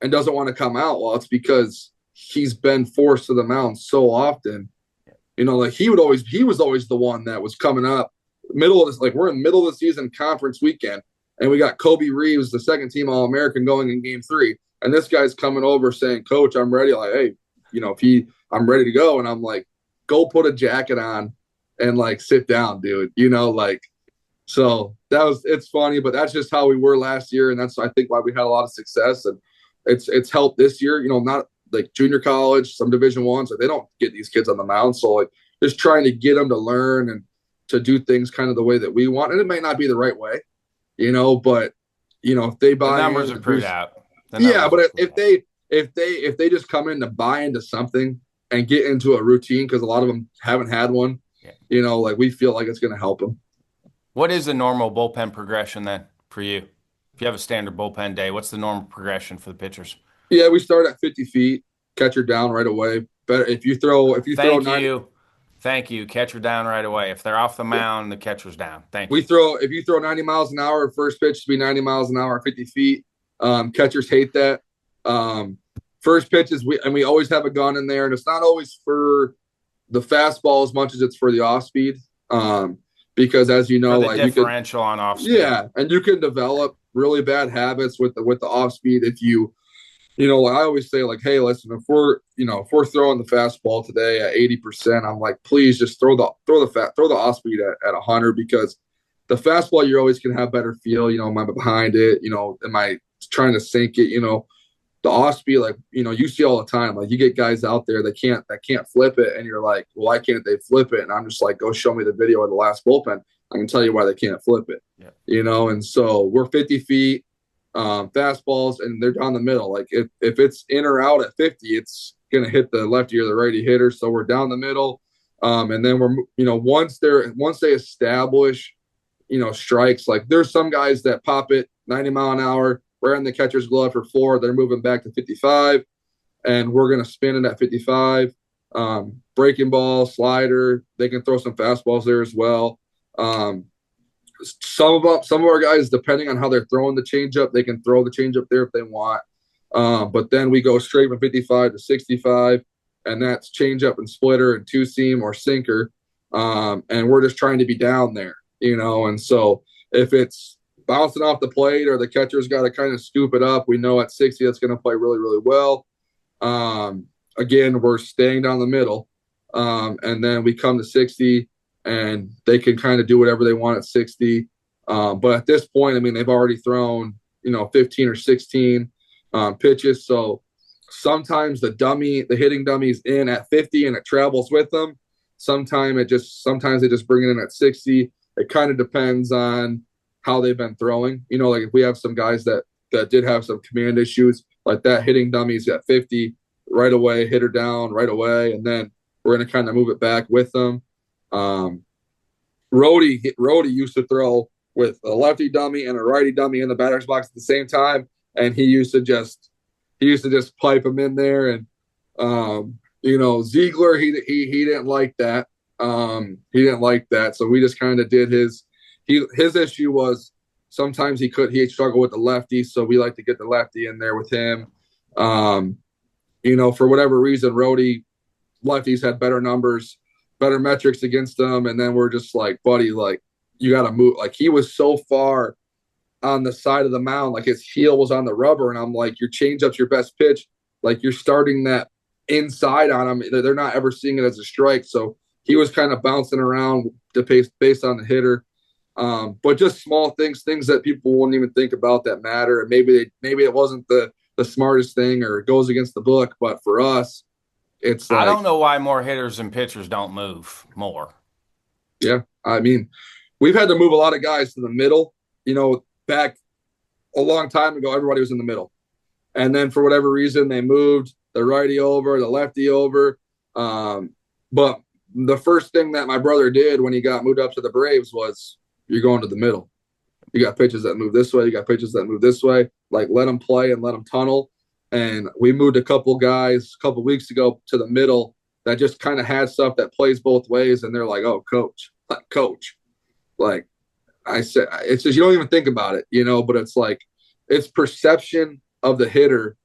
B: and doesn't want to come out. Well, it's because he's been forced to the mound so often. Like he was always the one that was coming up middle of this, like we're in the middle of the season conference weekend, and we got Kobe Reeves, the second team All-American, going in game 3. And this guy's coming over saying, Coach, I'm ready. Like, hey, I'm ready to go. And I'm like, go put a jacket on and like sit down, dude. So it's funny, but that's just how we were last year. And that's, I think, why we had a lot of success. And it's helped this year, not like junior college, some Division I, so they don't get these kids on the mound. So like just trying to get them to learn and to do things kind of the way that we want. And it may not be the right way, but if they buy
A: the numbers are proved out.
B: Yeah, but if they just come in to buy into something and get into a routine, because a lot of them haven't had one, like we feel like it's going to help them.
A: What is the normal bullpen progression then for you? If you have a standard bullpen day, what's the normal progression for the pitchers?
B: Yeah, we start at 50 feet, catcher down right away. Better if you throw.
A: Thank you. Catcher down right away. If they're off the mound, the catcher's down. Thank you.
B: If you throw 90 miles an hour, first pitch to be 90 miles an hour, 50 feet. Catchers hate that. First pitches, we always have a gun in there, and it's not always for the fastball as much as it's for the off speed. Because as you know,
A: like differential on off speed.
B: Yeah, and you can develop really bad habits with the off speed if you. I always say, like, hey, listen, if we're throwing the fastball today at 80%, I'm like, please just throw the off speed at 100, because the fastball, you always can have better feel. Am I behind it? Am I trying to sink it? The off speed, like, you see all the time, like you get guys out there that can't flip it, and you're like, well, why can't they flip it? And I'm just like, go show me the video of the last bullpen. I can tell you why they can't flip it. Yeah. And so we're 50 feet. Fastballs, and they're down the middle. Like if it's in or out at 50, it's gonna hit the lefty or the righty hitter. So we're down the middle, and then we're once they establish strikes. Like there's some guys that pop it 90 mile an hour, wearing the catcher's glove for 4. They're moving back to 55, and we're gonna spin it at 55. Breaking ball, slider. They can throw some fastballs there as well. Some of our guys, depending on how they're throwing the changeup, they can throw the changeup there if they want. But then we go straight from 55 to 65, and that's changeup and splitter and two seam or sinker. And we're just trying to be down there, And so if it's bouncing off the plate or the catcher's got to kind of scoop it up, we know at 60 that's going to play really, really well. Again, we're staying down the middle, and then we come to 60. And they can kind of do whatever they want at 60. But at this point, they've already thrown, 15 or 16 pitches. So sometimes the hitting dummy's in at 50 and it travels with them. Sometimes they just bring it in at 60. It kind of depends on how they've been throwing. Like if we have some guys that did have some command issues, like that hitting dummy's at 50 right away, hit her down right away. And then we're going to kind of move it back with them. Rhodey used to throw with a lefty dummy and a righty dummy in the batter's box at the same time, and he used to just pipe them in there. And Ziegler, he didn't like that. He didn't like that, so we just kind of did his issue was sometimes he struggled with the lefty, so we like to get the lefty in there with him. For whatever reason, Rhodey lefties had better numbers, better metrics against them, and then we're just like, buddy, like you got to move. Like he was so far on the side of the mound, like his heel was on the rubber, and I'm like, your changeup's your best pitch. Like you're starting that inside on him. They're not ever seeing it as a strike, so he was kind of bouncing around based on the hitter. But just small things that people wouldn't even think about that matter, and maybe it wasn't the smartest thing or it goes against the book, but for us.
A: I don't know why more hitters and pitchers don't move more.
B: Yeah. We've had to move a lot of guys to the middle. Back a long time ago, everybody was in the middle. And then for whatever reason, they moved the righty over, the lefty over. But the first thing that my brother did when he got moved up to the Braves was you're going to the middle. You got pitches that move this way. You got pitches that move this way. Like let them play and let them tunnel. And we moved a couple guys a couple weeks ago to the middle that just kind of had stuff that plays both ways. And they're like, oh, coach. Like, I said, it's just, you don't even think about it, but it's like, it's perception of the hitter.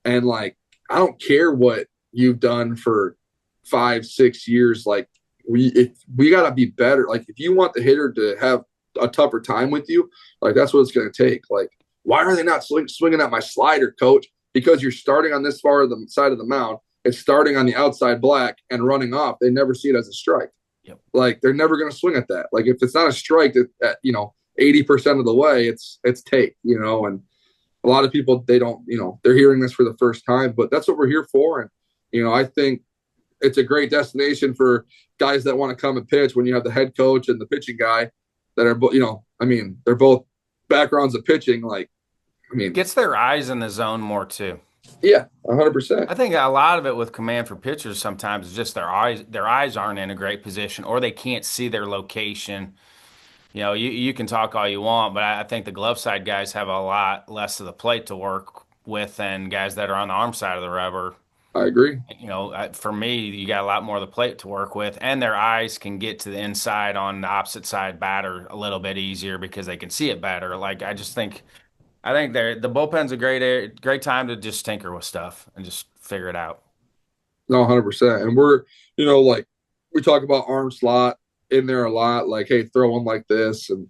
B: And like, I don't care what you've done for 5-6 years. Like we got to be better. Like if you want the hitter to have a tougher time with you, like that's what it's going to take. Like, why are they not swinging at my slider, coach? Because you're starting on this far of the side of the mound. It's starting on the outside black and running off. They never see it as a strike.
A: Yep.
B: Like they're never going to swing at that. Like if it's not a strike at 80% of the way, it's take, and a lot of people, they don't, they're hearing this for the first time, but that's what we're here for. And, I think it's a great destination for guys that want to come and pitch when you have the head coach and the pitching guy that are, they're both backgrounds of pitching. Like,
A: gets their eyes in the zone more too.
B: Yeah, 100%.
A: I think a lot of it with command for pitchers sometimes is just their eyes aren't in a great position, or they can't see their location. You can talk all you want, but I think the glove side guys have a lot less of the plate to work with than guys that are on the arm side of the rubber.
B: I agree.
A: For me, you got a lot more of the plate to work with, and their eyes can get to the inside on the opposite side batter a little bit easier because they can see it better. Like I think the bullpen's a great time to just tinker with stuff and just figure it out.
B: No, 100%. And we're, like we talk about arm slot in there a lot, like, hey, throw one like this, and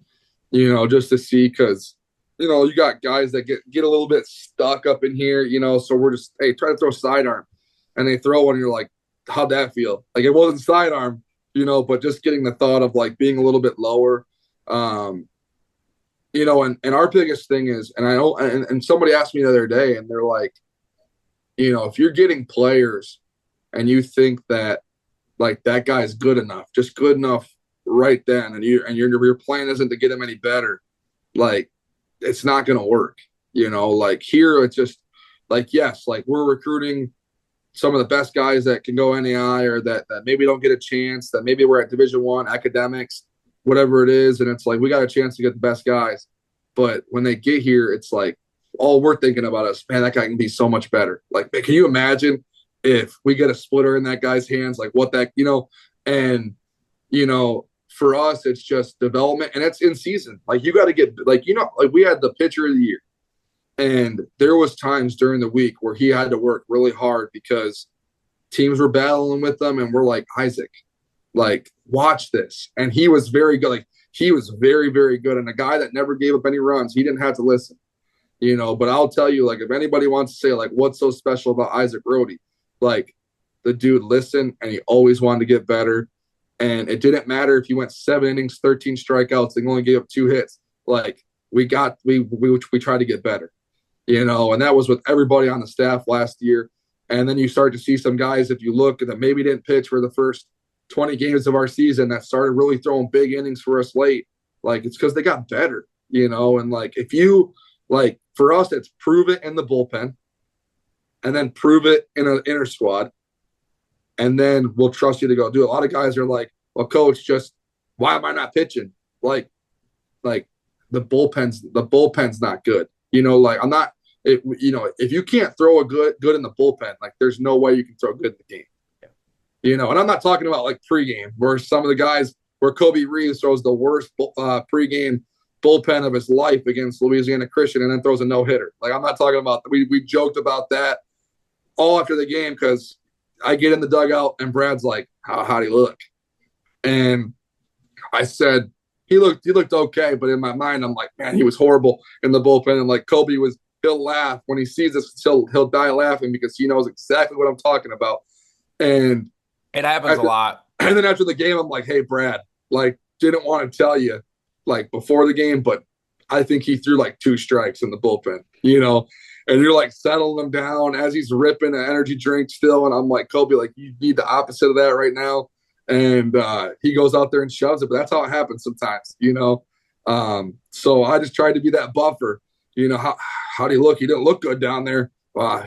B: just to see, because you got guys that get a little bit stuck up in here, so we're just, hey, try to throw sidearm, and they throw one, and you're like, how'd that feel? Like it wasn't sidearm, but just getting the thought of like being a little bit lower. And our biggest thing is, and I know, and somebody asked me the other day, and they're like, if you're getting players and you think that like that guy's good enough, just good enough right then, and your plan isn't to get him any better, like it's not going to work. Like here, it's just like, yes, like we're recruiting some of the best guys that can go NAI, or that maybe don't get a chance, that maybe we're at Division I academics, whatever it is. And it's like, we got a chance to get the best guys. But when they get here, it's like, all we're thinking about is, man, that guy can be so much better. Like, man, can you imagine if we get a splitter in that guy's hands, like what that, and, for us, it's just development, and it's in season. Like you got to get, like, like we had the pitcher of the year, and there was times during the week where he had to work really hard because teams were battling with them, and we're like, Isaac, like, watch this. And he was very good. Like he was very, very good. And a guy that never gave up any runs, he didn't have to listen, but I'll tell you, like, if anybody wants to say like, what's so special about Isaac Rohde, like the dude listened, and he always wanted to get better. And it didn't matter if he went 7 innings, 13 strikeouts, and only gave up 2 hits. Like we tried to get better, and that was with everybody on the staff last year. And then you start to see some guys, if you look, that maybe didn't pitch for the first 20 games of our season, that started really throwing big innings for us late. Like it's because they got better, and like, if you, like, for us, it's prove it in the bullpen, and then prove it in an inner squad, and then we'll trust you to go do it. A lot of guys are like, well, coach, just why am I not pitching? Like the bullpen's not good. Like I'm not, if you can't throw a good in the bullpen, like there's no way you can throw good in the game. Yeah. And I'm not talking about like pregame, where some of the guys, where Kobe Reeves throws the worst pregame bullpen of his life against Louisiana Christian and then throws a no-hitter. Like I'm not talking about, we joked about that all after the game, because I get in the dugout and Brad's like, how'd he look? And I said, he looked okay, but in my mind, I'm like, man, he was horrible in the bullpen. And like Kobe he'll laugh when he sees us, he'll die laughing because he knows exactly what I'm talking about. And
A: it happens a lot.
B: And then after the game, I'm like, hey, Brad, like, didn't want to tell you like before the game, but I think he threw like 2 strikes in the bullpen, and you're like settling him down as he's ripping an energy drink still. And I'm like, Kobe, like, you need the opposite of that right now. And he goes out there and shoves it, but that's how it happens sometimes, so I just tried to be that buffer. How do you look? He didn't look good down there.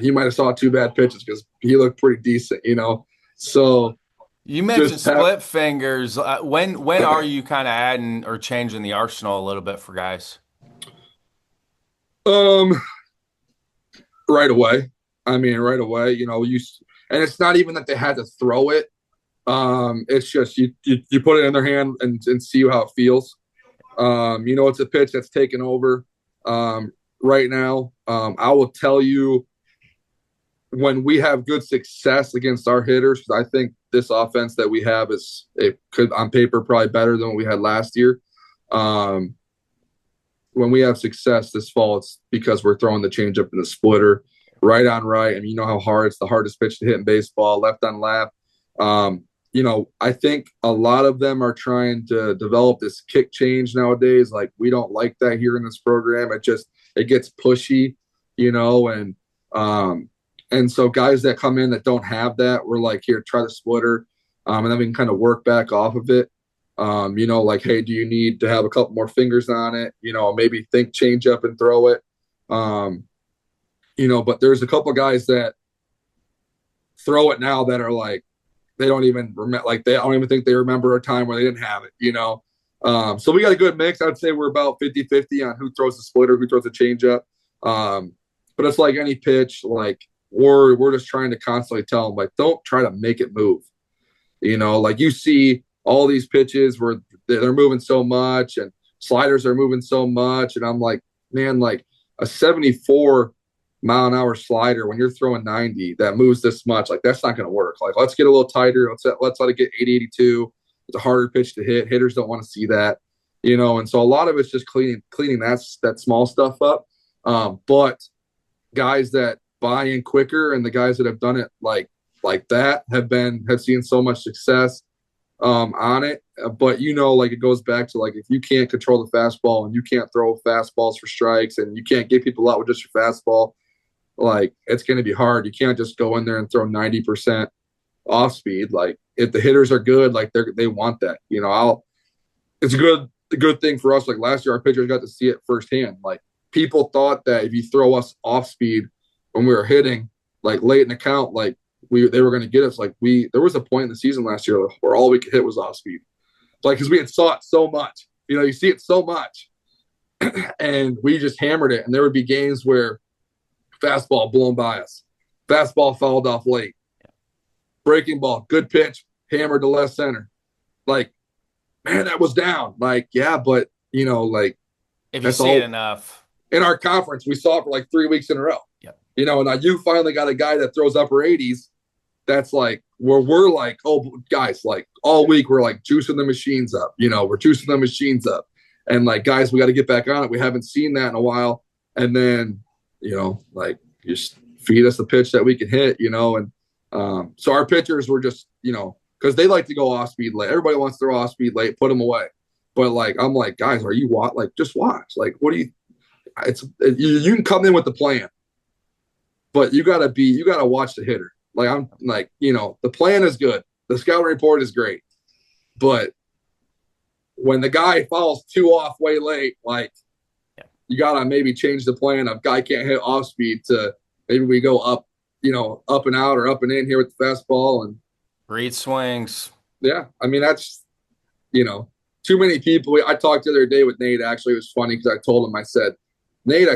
B: He might have saw 2 bad pitches, because he looked pretty decent, so.
A: You mentioned split fingers. When are you kind of adding or changing the arsenal a little bit for guys?
B: Right away. Right away. And it's not even that they had to throw it. It's just you put it in their hand and see how it feels. It's a pitch that's taken over right now. I will tell you, when we have good success against our hitters, because I think this offense that we have it could on paper probably better than what we had last year. When we have success this fall, it's because we're throwing the changeup in the splitter, right on right. I mean, you know how hard it's the hardest pitch to hit in baseball, left on left. I think a lot of them are trying to develop this kick change nowadays. Like, we don't like that here in this program. It gets pushy, and so guys that come in that don't have that, we're like, here, try the splitter. And then we can kind of work back off of it. Like, hey, do you need to have a couple more fingers on it? Maybe think change up and throw it. But there's a couple guys that throw it now that are like, they don't even remember, like, they don't even think they remember a time where they didn't have it, So we got a good mix. I'd say we're about 50-50 on who throws the splitter, who throws the changeup. But it's like any pitch, like, we're just trying to constantly tell them, like, don't try to make it move. Like, you see all these pitches where they're moving so much and sliders are moving so much. And I'm like, man, like a 74-mile-an-hour slider, when you're throwing 90 that moves this much, like, that's not going to work. Like, let's get a little tighter. Let's let it get 80, 82. It's a harder pitch to hit. Hitters don't want to see that, and so a lot of it's just cleaning that small stuff up. But guys that buy in quicker and the guys that have done it like that have seen so much success on it. But like, it goes back to, like, if you can't control the fastball and you can't throw fastballs for strikes and you can't get people out with just your fastball, like, it's going to be hard. You can't just go in there and throw 90% off speed. Like, if the hitters are good, like, they want that. It's a good thing for us. Like, last year, our pitchers got to see it firsthand. Like, people thought that if you throw us off speed when we were hitting, like, late in the count, like, they were going to get us. Like, there was a point in the season last year where all we could hit was off speed. Like, because we had saw it so much. You see it so much. And we just hammered it. And there would be games where fastball blown by us. Fastball fouled off late. Breaking ball, good pitch, hammered to left center. Like, man, that was down. Like, yeah, but, like,
A: if you see it enough.
B: In our conference, we saw it for like 3 weeks in a row.
A: Yep.
B: And now you finally got a guy that throws upper 80s. That's like where we're like, oh, guys, like, all week we're like juicing the machines up. We're juicing the machines up. And, like, guys, we got to get back on it. We haven't seen that in a while. And then, like, just feed us the pitch that we can hit, and so our pitchers were just, because they like to go off speed late. Everybody wants to throw off speed late, put them away. But, like, I'm like, guys, are you like, just watch. Like, what do you? You can come in with the plan, but you gotta watch the hitter. Like, I'm like, the plan is good, the scouting report is great, but when the guy falls 2 off way late, like, you gotta maybe change the plan of guy can't hit off speed to maybe we go up, up and out or up and in here with the fastball and
A: read swings.
B: Yeah, I mean, that's too many people. I talked the other day with Nate. Actually, it was funny because I told him, I said, Nate,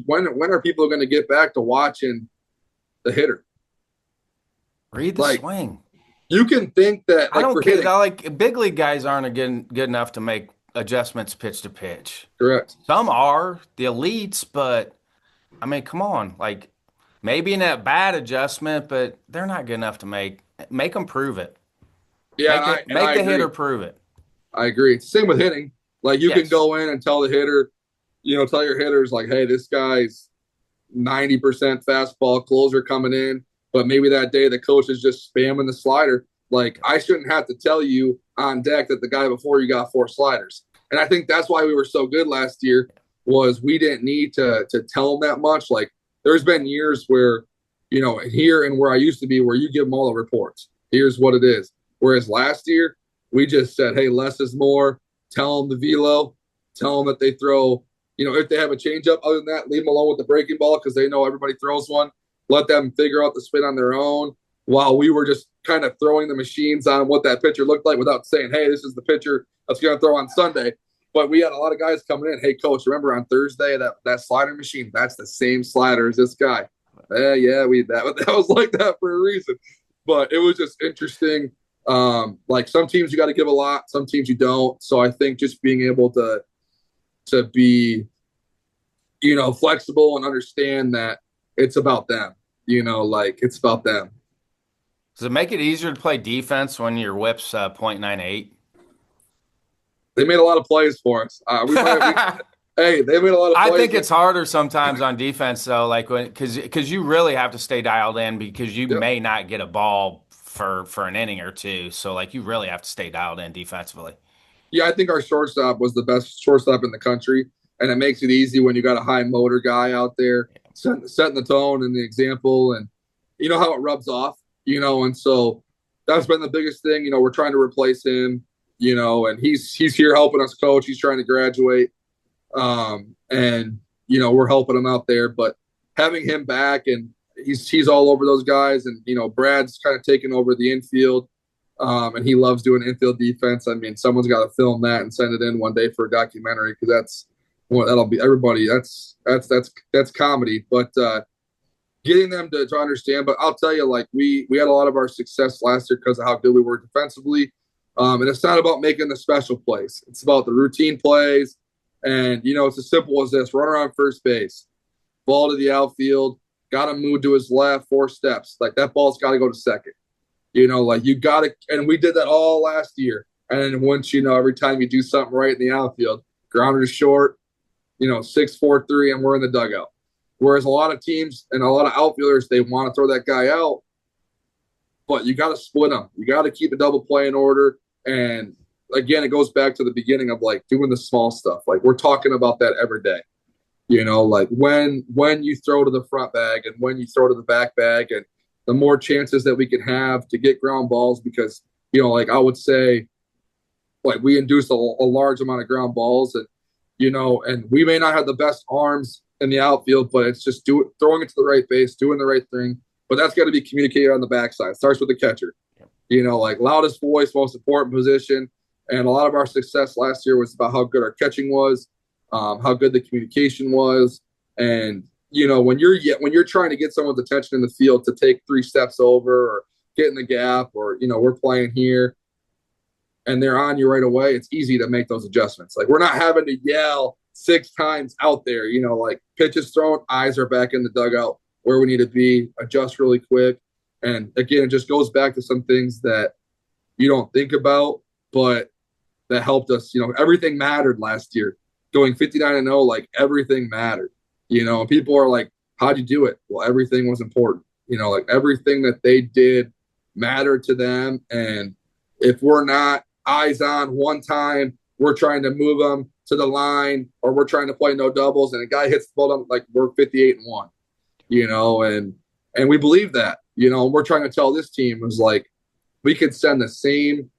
B: when are people going to get back to watching the hitter?
A: Read the swing.
B: You can think that, like,
A: I don't care. Like, big league guys aren't good enough to make adjustments pitch to pitch.
B: Correct.
A: Some are, the elites, but I mean, come on. Like, maybe in that bad adjustment, but they're not good enough to make them prove it.
B: Yeah,
A: make the hitter prove it.
B: I agree. Same with hitting. Like, you can go in and tell the hitter, tell your hitters, like, hey, this guy's 90% fastball closer coming in, but maybe that day the coach is just spamming the slider. Like, I shouldn't have to tell you on deck that the guy before you got 4 sliders. And I think that's why we were so good last year, was we didn't need to tell them that much. Like, there's been years where, here and where I used to be, where you give them all the reports. Here's what it is. Whereas last year, we just said, hey, less is more. Tell them the velo. Tell them that they throw, if they have a changeup. Other than that, leave them alone with the breaking ball because they know everybody throws one. Let them figure out the spin on their own, while we were just kind of throwing the machines on what that pitcher looked like without saying, hey, this is the pitcher that's going to throw on Sunday. But we had a lot of guys coming in. Hey, coach, remember on Thursday that slider machine? That's the same slider as this guy. Yeah, that was like that for a reason. But it was just interesting. Like, some teams you got to give a lot, some teams you don't. So I think just being able to, to be, flexible and understand that it's about them, like it's about them.
A: Does it make it easier to play defense when your whip's .98?
B: They made a lot of plays for us. Hey, they made a lot of plays.
A: I think it's harder sometimes on defense though, like because you really have to stay dialed in because you may not get a ball for an inning or two. So like you really have to stay dialed in defensively.
B: Yeah, I think our shortstop was the best shortstop in the country, and it makes it easy when you got a high motor guy out there setting the tone and the example, and you know how it rubs off, and so that's been the biggest thing. We're trying to replace him, and he's here helping us coach. He's trying to graduate. And we're helping him out there, but having him back and he's all over those guys. And, Brad's kind of taken over the infield. And he loves doing infield defense. I mean, someone's got to film that and send it in one day for a documentary. Cause that'll be everybody. That's comedy, but, getting them to understand, but I'll tell you, like we had a lot of our success last year because of how good we were defensively. And it's not about making the special plays. It's about the routine plays. And, it's as simple as this: run around first base, ball to the outfield, got to move to his left 4 steps. Like that ball's got to go to second. Like you got to, and we did that all last year. And then once, every time you do something right in the outfield, grounder to short, 6-4-3, and we're in the dugout. Whereas a lot of teams and a lot of outfielders, they want to throw that guy out, but you got to split them. You got to keep a double play in order. And again, it goes back to the beginning of like doing the small stuff. Like we're talking about that every day, like when you throw to the front bag and when you throw to the back bag, and the more chances that we can have to get ground balls, because, like I would say, like we induce a large amount of ground balls, and, and we may not have the best arms in the outfield, but it's just throwing it to the right base, doing the right thing. But that's got to be communicated on the backside. It starts with the catcher, like loudest voice, most important position. And a lot of our success last year was about how good our catching was, how good the communication was. And, when you're trying to get someone's attention in the field to take 3 steps over or get in the gap, or, we're playing here and they're on you right away, it's easy to make those adjustments. Like we're not having to yell 6 times out there, like pitches thrown, eyes are back in the dugout where we need to be, adjust really quick. And again, it just goes back to some things that you don't think about, but that helped us. Everything mattered last year. Going 59-0, like everything mattered. And people are like, how'd you do it? Well, everything was important. Like everything that they did mattered to them. And if we're not eyes on one time, we're trying to move them to the line, or we're trying to play no doubles, and a guy hits the ball down, like we're 58-1. And we believe that. And we're trying to tell this team is like we could send the same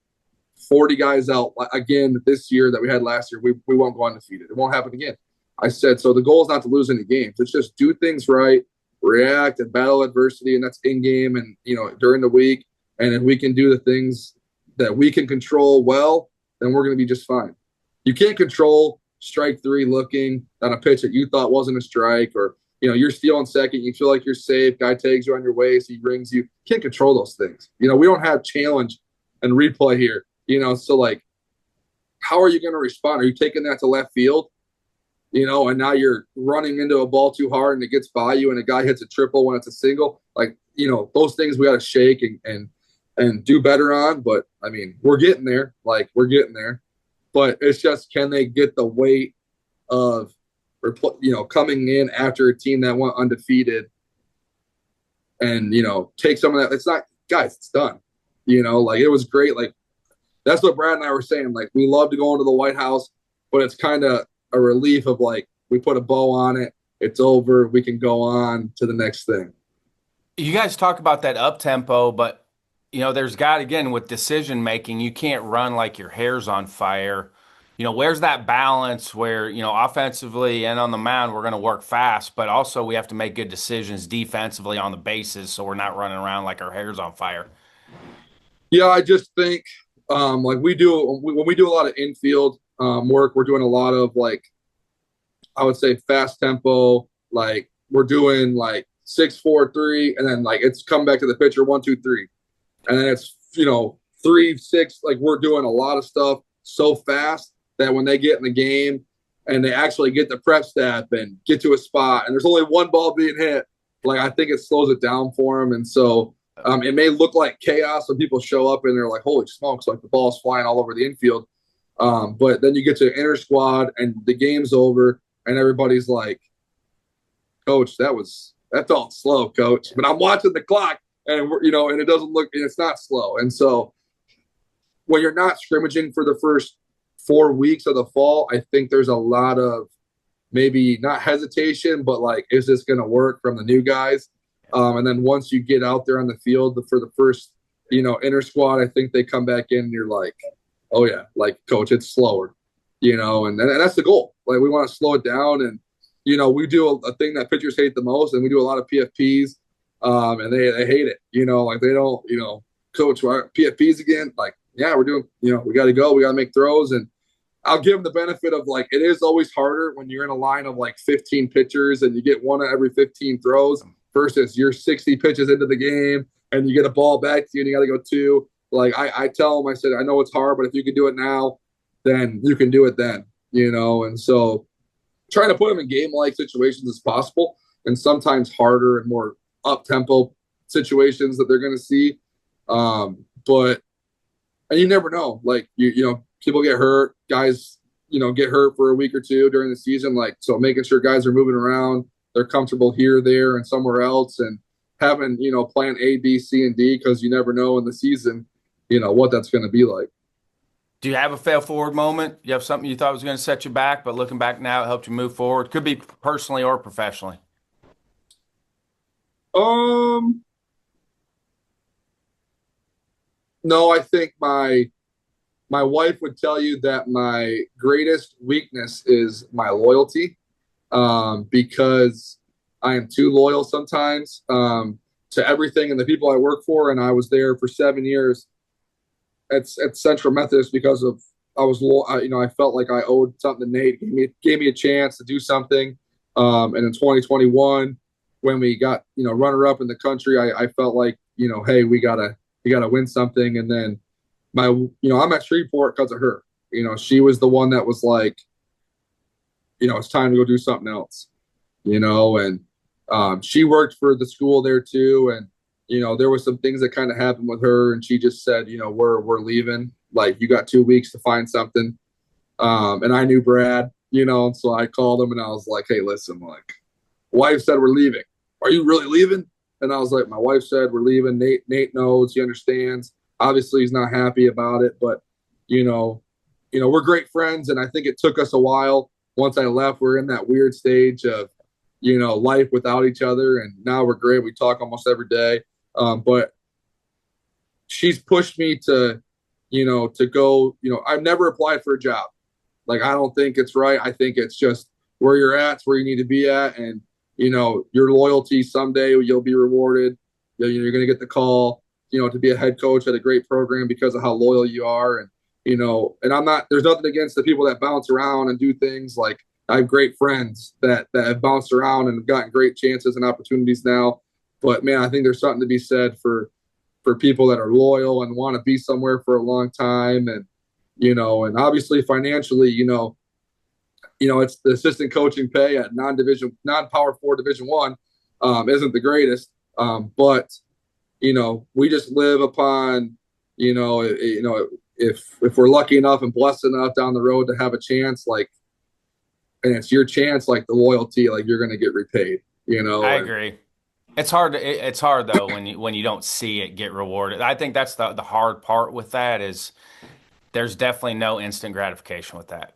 B: 40 guys out again this year that we had last year. We won't go undefeated. It won't happen again. I said, so the goal is not to lose any games. It's just do things right, react and battle adversity. And that's in game and, during the week. And if we can do the things that we can control well, then we're going to be just fine. You can't control strike 3 looking on a pitch that you thought wasn't a strike, or, you're stealing second. You feel like you're safe. Guy tags you on your waist. He rings you. You can't control those things. We don't have challenge and replay here. So like, how are you going to respond? Are you taking that to left field? And now you're running into a ball too hard and it gets by you and a guy hits a triple when it's a single. Like, those things we got to shake and do better on. But I mean, we're getting there. But it's just, can they get the weight of, coming in after a team that went undefeated and, take some of that. It's not, guys, it's done. Like it was great. Like, that's what Brad and I were saying. Like, we love to go into the White House, but it's kind of a relief of like, we put a bow on it. It's over. We can go on to the next thing.
A: You guys talk about that up tempo, but there's got, again, with decision making, you can't run like your hair's on fire. Where's that balance where, offensively and on the mound, we're going to work fast, but also we have to make good decisions defensively on the bases. So we're not running around like our hair's on fire.
B: Yeah. I just think, like when we do a lot of infield work, we're doing a lot of like, I would say fast tempo. Like we're doing like 6-4-3, and then like it's come back to the pitcher 1-2-3, and then it's 3-6. Like we're doing a lot of stuff so fast that when they get in the game and they actually get the prep step and get to a spot, and there's only one ball being hit, like I think it slows it down for them. And so it may look like chaos when people show up and they're like, holy smokes, like the ball's flying all over the infield. But then you get to inter squad and the game's over and everybody's like, coach, that felt slow, coach. But I'm watching the clock and and it doesn't look, and it's not slow. And so when you're not scrimmaging for the first 4 weeks of the fall, I think there's a lot of maybe not hesitation, but like, is this going to work from the new guys? And then once you get out there on the field for the first, inter squad, I think they come back in and you're like, oh yeah, like coach, it's slower, and that's the goal. Like we want to slow it down. And, we do a thing that pitchers hate the most, and we do a lot of PFPs, and they hate it, like they don't, coach, PFPs again? Like, yeah, we're doing, we got to go, we got to make throws. And I'll give them the benefit of like, it is always harder when you're in a line of like 15 pitchers and you get one of every 15 throws versus you're 60 pitches into the game and you get a ball back to you and you got to go 2. Like I tell them, I said, I know it's hard, but if you can do it now, then you can do it then, and so trying to put them in game-like situations as possible, and sometimes harder and more up-tempo situations that they're going to see. But you never know, like, people get hurt, guys, get hurt for a week or 2 during the season. Like, so making sure guys are moving around, they're comfortable here, there, and somewhere else, and having, plan A, B, C, and D, because you never know in the season, what that's going to be like.
A: Do you have a fail forward moment? You have something you thought was going to set you back, but looking back now, it helped you move forward? Could be personally or professionally.
B: No, I think my wife would tell you that my greatest weakness is my loyalty, because I am too loyal sometimes to everything and the people I work for. And I was there for 7 years at Central Methodist because of I felt like I owed something to Nate. Gave me a chance to do something. And in 2021, when we got runner up in the country, I felt like hey, we gotta win something. And then I'm at Shreveport because of her. She was the one that was like, it's time to go do something else. And she worked for the school there too, and there was some things that kind of happened with her, and she just said, we're leaving. Like, you got 2 weeks to find something. And I knew Brad, and so I called him and I was like, hey, listen, like, wife said we're leaving. Are you really leaving? And I was like, my wife said we're leaving. Nate knows, he understands. Obviously, he's not happy about it, but we're great friends, and I think it took us a while. Once I left, we're in that weird stage of life without each other, and now we're great. We talk almost every day. But she's pushed me to go, I've never applied for a job. Like, I don't think it's right. I think it's just where you're at, it's where you need to be at. And, your loyalty, someday you'll be rewarded. You're going to get the call, to be a head coach at a great program because of how loyal you are. And, and there's nothing against the people that bounce around and do things. Like, I have great friends that have bounced around and have gotten great chances and opportunities now. But man, I think there's something to be said for people that are loyal and want to be somewhere for a long time. And, and obviously financially, it's the assistant coaching pay at non-power 4 Division I, isn't the greatest. But, we just live upon, if we're lucky enough and blessed enough down the road to have a chance, like, and it's your chance, like the loyalty, like you're going to get repaid,
A: I agree. It's hard though when you don't see it get rewarded. I think that's the hard part with that is there's definitely no instant gratification with that.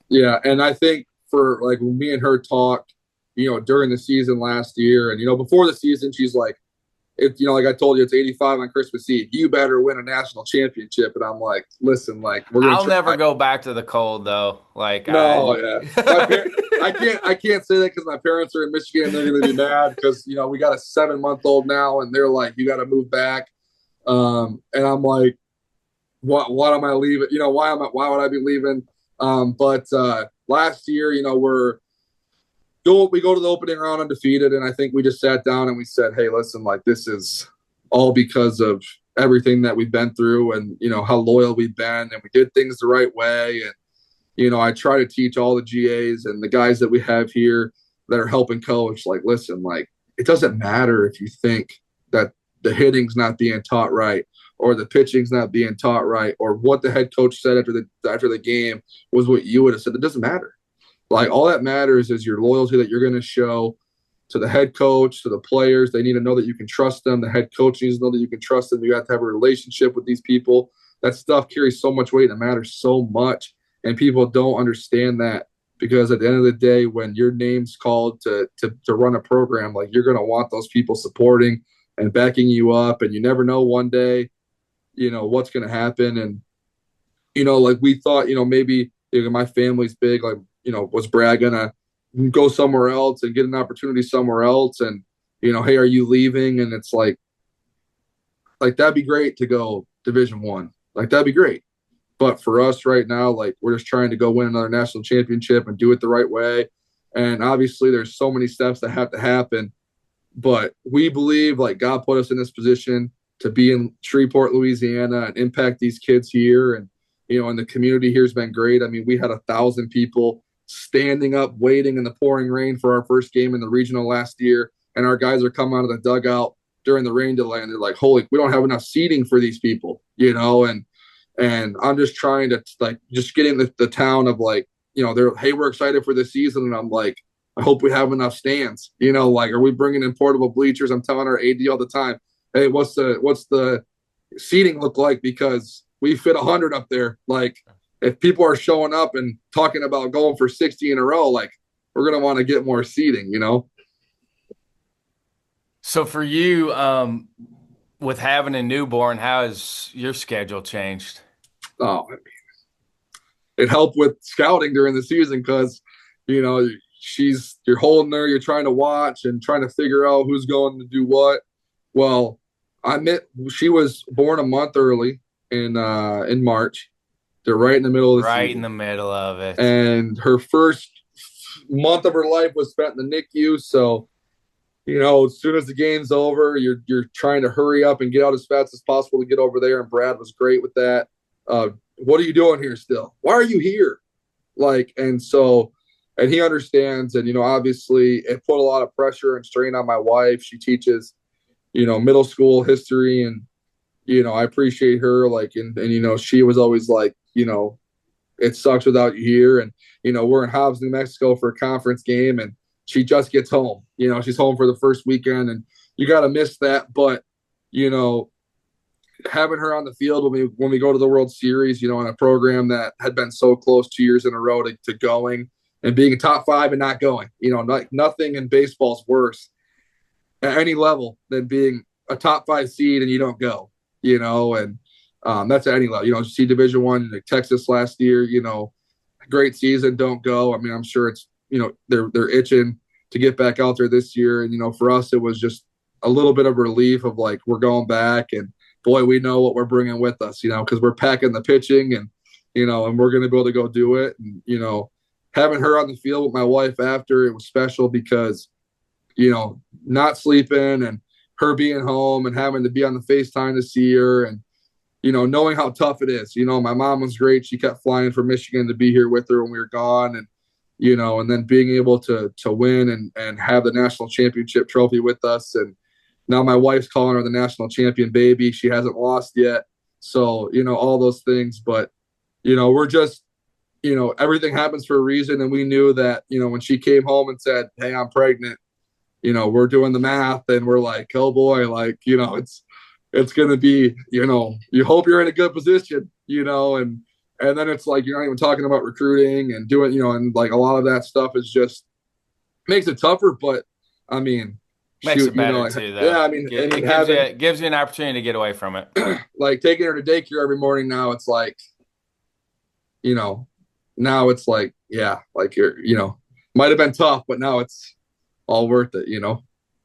B: Yeah, and I think for like when me and her talked, during the season last year, and before the season, she's like, like I told you, it's 85 on Christmas Eve. You better win a national championship. And I'm like, listen, like
A: I'll never go back to the cold though. Like,
B: no, I can't say that because my parents are in Michigan and they're going to be mad because we got a 7-month-old now and they're like, you got to move back. And I'm like, what am I leaving? Why would I be leaving? But last year, we go to the opening round undefeated, and I think we just sat down and we said, hey, listen, like, this is all because of everything that we've been through and, how loyal we've been, and we did things the right way. And, I try to teach all the GAs and the guys that we have here that are helping coach, like, listen, like, it doesn't matter if you think that the hitting's not being taught right or the pitching's not being taught right or what the head coach said after the game was what you would have said. It doesn't matter. Like, all that matters is your loyalty that you're going to show to the head coach, to the players. They need to know that you can trust them. The head coach needs to know that you can trust them. You have to have a relationship with these people. That stuff carries so much weight and it matters so much. And people don't understand that, because at the end of the day, when your name's called to run a program, like, you're going to want those people supporting and backing you up. And you never know one day, what's going to happen. And, like, we thought, maybe my family's big, like, was Brad going to go somewhere else and get an opportunity somewhere else? And, hey, are you leaving? And it's like, that'd be great to go Division I. Like, that'd be great. But for us right now, like, we're just trying to go win another national championship and do it the right way. And obviously there's so many steps that have to happen. But we believe, like, God put us in this position to be in Shreveport, Louisiana, and impact these kids here. And, and the community here has been great. I mean, we had 1,000 people standing up, waiting in the pouring rain for our first game in the regional last year. And our guys are coming out of the dugout during the rain delay, and they're like, holy, we don't have enough seating for these people, and I'm just trying to, like, just getting the town of, like, they're, hey, we're excited for the season. And I'm like, I hope we have enough stands, like, are we bringing in portable bleachers? I'm telling our AD all the time, hey, what's the seating look like? Because we fit 100 up there. Like, if people are showing up and talking about going for 60 in a row, like, we're going to want to get more seating,
A: So for you, with having a newborn, how has your schedule changed?
B: Oh, I mean, it helped with scouting during the season because, you're holding her, you're trying to watch and trying to figure out who's going to do what. Well, she was born a month early in March. They're right in the middle of the season.
A: Right in the middle of it.
B: And her first month of her life was spent in the NICU. So, as soon as the game's over, you're trying to hurry up and get out as fast as possible to get over there. And Brad was great with that. What are you doing here still? Why are you here? Like, and he understands. And, obviously it put a lot of pressure and strain on my wife. She teaches, middle school history, and, I appreciate her. Like, and she was always like, it sucks without you here. And, we're in Hobbs, New Mexico for a conference game, and she just gets home. She's home for the first weekend, and you got to miss that. But, having her on the field when we go to the World Series, in a program that had been so close 2 years in a row to going and being a top 5 and not going, like, nothing in baseball is worse at any level than being a top 5 seed and you don't go, and that's at any level. See Division I, like Texas last year, great season, don't go. I mean, I'm sure it's, they're itching to get back out there this year. And, for us, it was just a little bit of relief of, like, we're going back, and boy, we know what we're bringing with us, because we're packing the pitching, and, and we're going to be able to go do it. And, having her on the field with my wife after, it was special because, not sleeping and her being home and having to be on the FaceTime to see her, and, knowing how tough it is. My mom was great. She kept flying from Michigan to be here with her when we were gone. And, and then being able to win and have the national championship trophy with us. And now my wife's calling her the national champion baby. She hasn't lost yet. So, all those things. But, we're just, everything happens for a reason. And we knew that, when she came home and said, hey, I'm pregnant, we're doing the math, and we're like, oh boy, like, it's going to be, you hope you're in a good position, and then it's like, you're not even talking about recruiting and doing, and like a lot of that stuff is just makes it tougher. But I mean,
A: makes it better too, though.
B: Yeah, I mean,
A: it gives you an opportunity to get away from it.
B: Like taking her to daycare every morning now, it's like, now it's like, yeah, like you're, might have been tough, but now it's all worth it,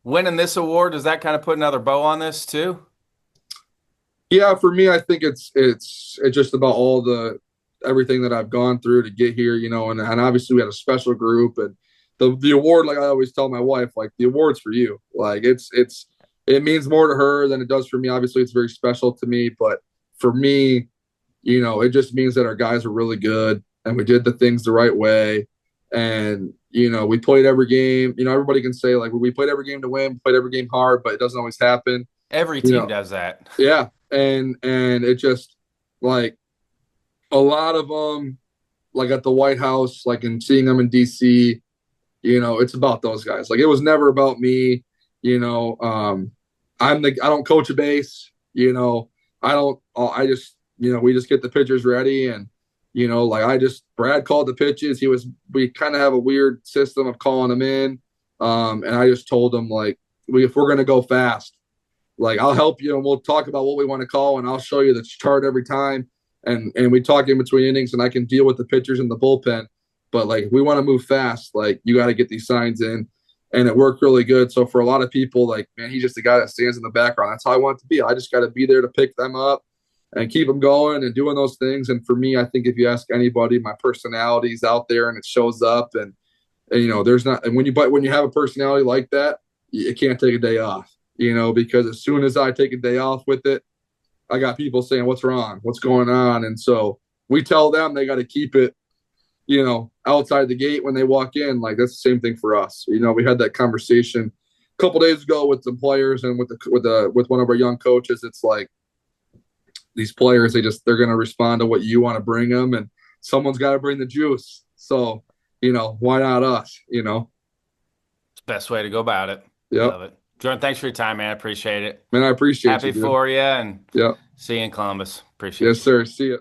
A: Winning this award, does that kind of put another bow on this too?
B: Yeah, for me, I think it's just about everything that I've gone through to get here, and obviously we had a special group, and the award, like I always tell my wife, like, the award's for you. Like, it means more to her than it does for me. Obviously it's very special to me, but for me, it just means that our guys are really good. and we did the things the right way. And, we played every game. Everybody can say, like, we played every game to win, played every game hard, but it doesn't always happen.
A: Every team does that.
B: Yeah. And it just, like, a lot of them, like at the White House, like, and seeing them in DC, it's about those guys. Like, it was never about me. I don't coach a base. We just get the pitchers ready, and Brad called the pitches. We kind of have a weird system of calling them in. And I just told him, like, if we're going to go fast, like, I'll help you and we'll talk about what we want to call, and I'll show you the chart every time. And we talk in between innings, and I can deal with the pitchers in the bullpen. But, like, if we want to move fast, like, you got to get these signs in. And it worked really good. So for a lot of people, like, man, he's just the guy that stands in the background. That's how I want it to be. I just got to be there to pick them up and keep them going and doing those things. And for me, I think if you ask anybody, my personality is out there and it shows up. And there's not – and when you have a personality like that, you can't take a day off, because as soon as I take a day off with it, I got people saying, what's wrong? What's going on? And so we tell them they got to keep it, outside the gate when they walk in. Like, that's the same thing for us. We had that conversation a couple days ago with some players and with one of our young coaches. It's like, these players, they're going to respond to what you want to bring them, and someone's got to bring the juice. So, why not us,
A: It's the best way to go about it.
B: Yep.
A: Love it. Jordan, thanks for your time, man. I appreciate it.
B: Man, I appreciate
A: Happy
B: you. Happy
A: for you, and
B: yeah.
A: see you in Columbus. Appreciate it.
B: Yes, sir. See you.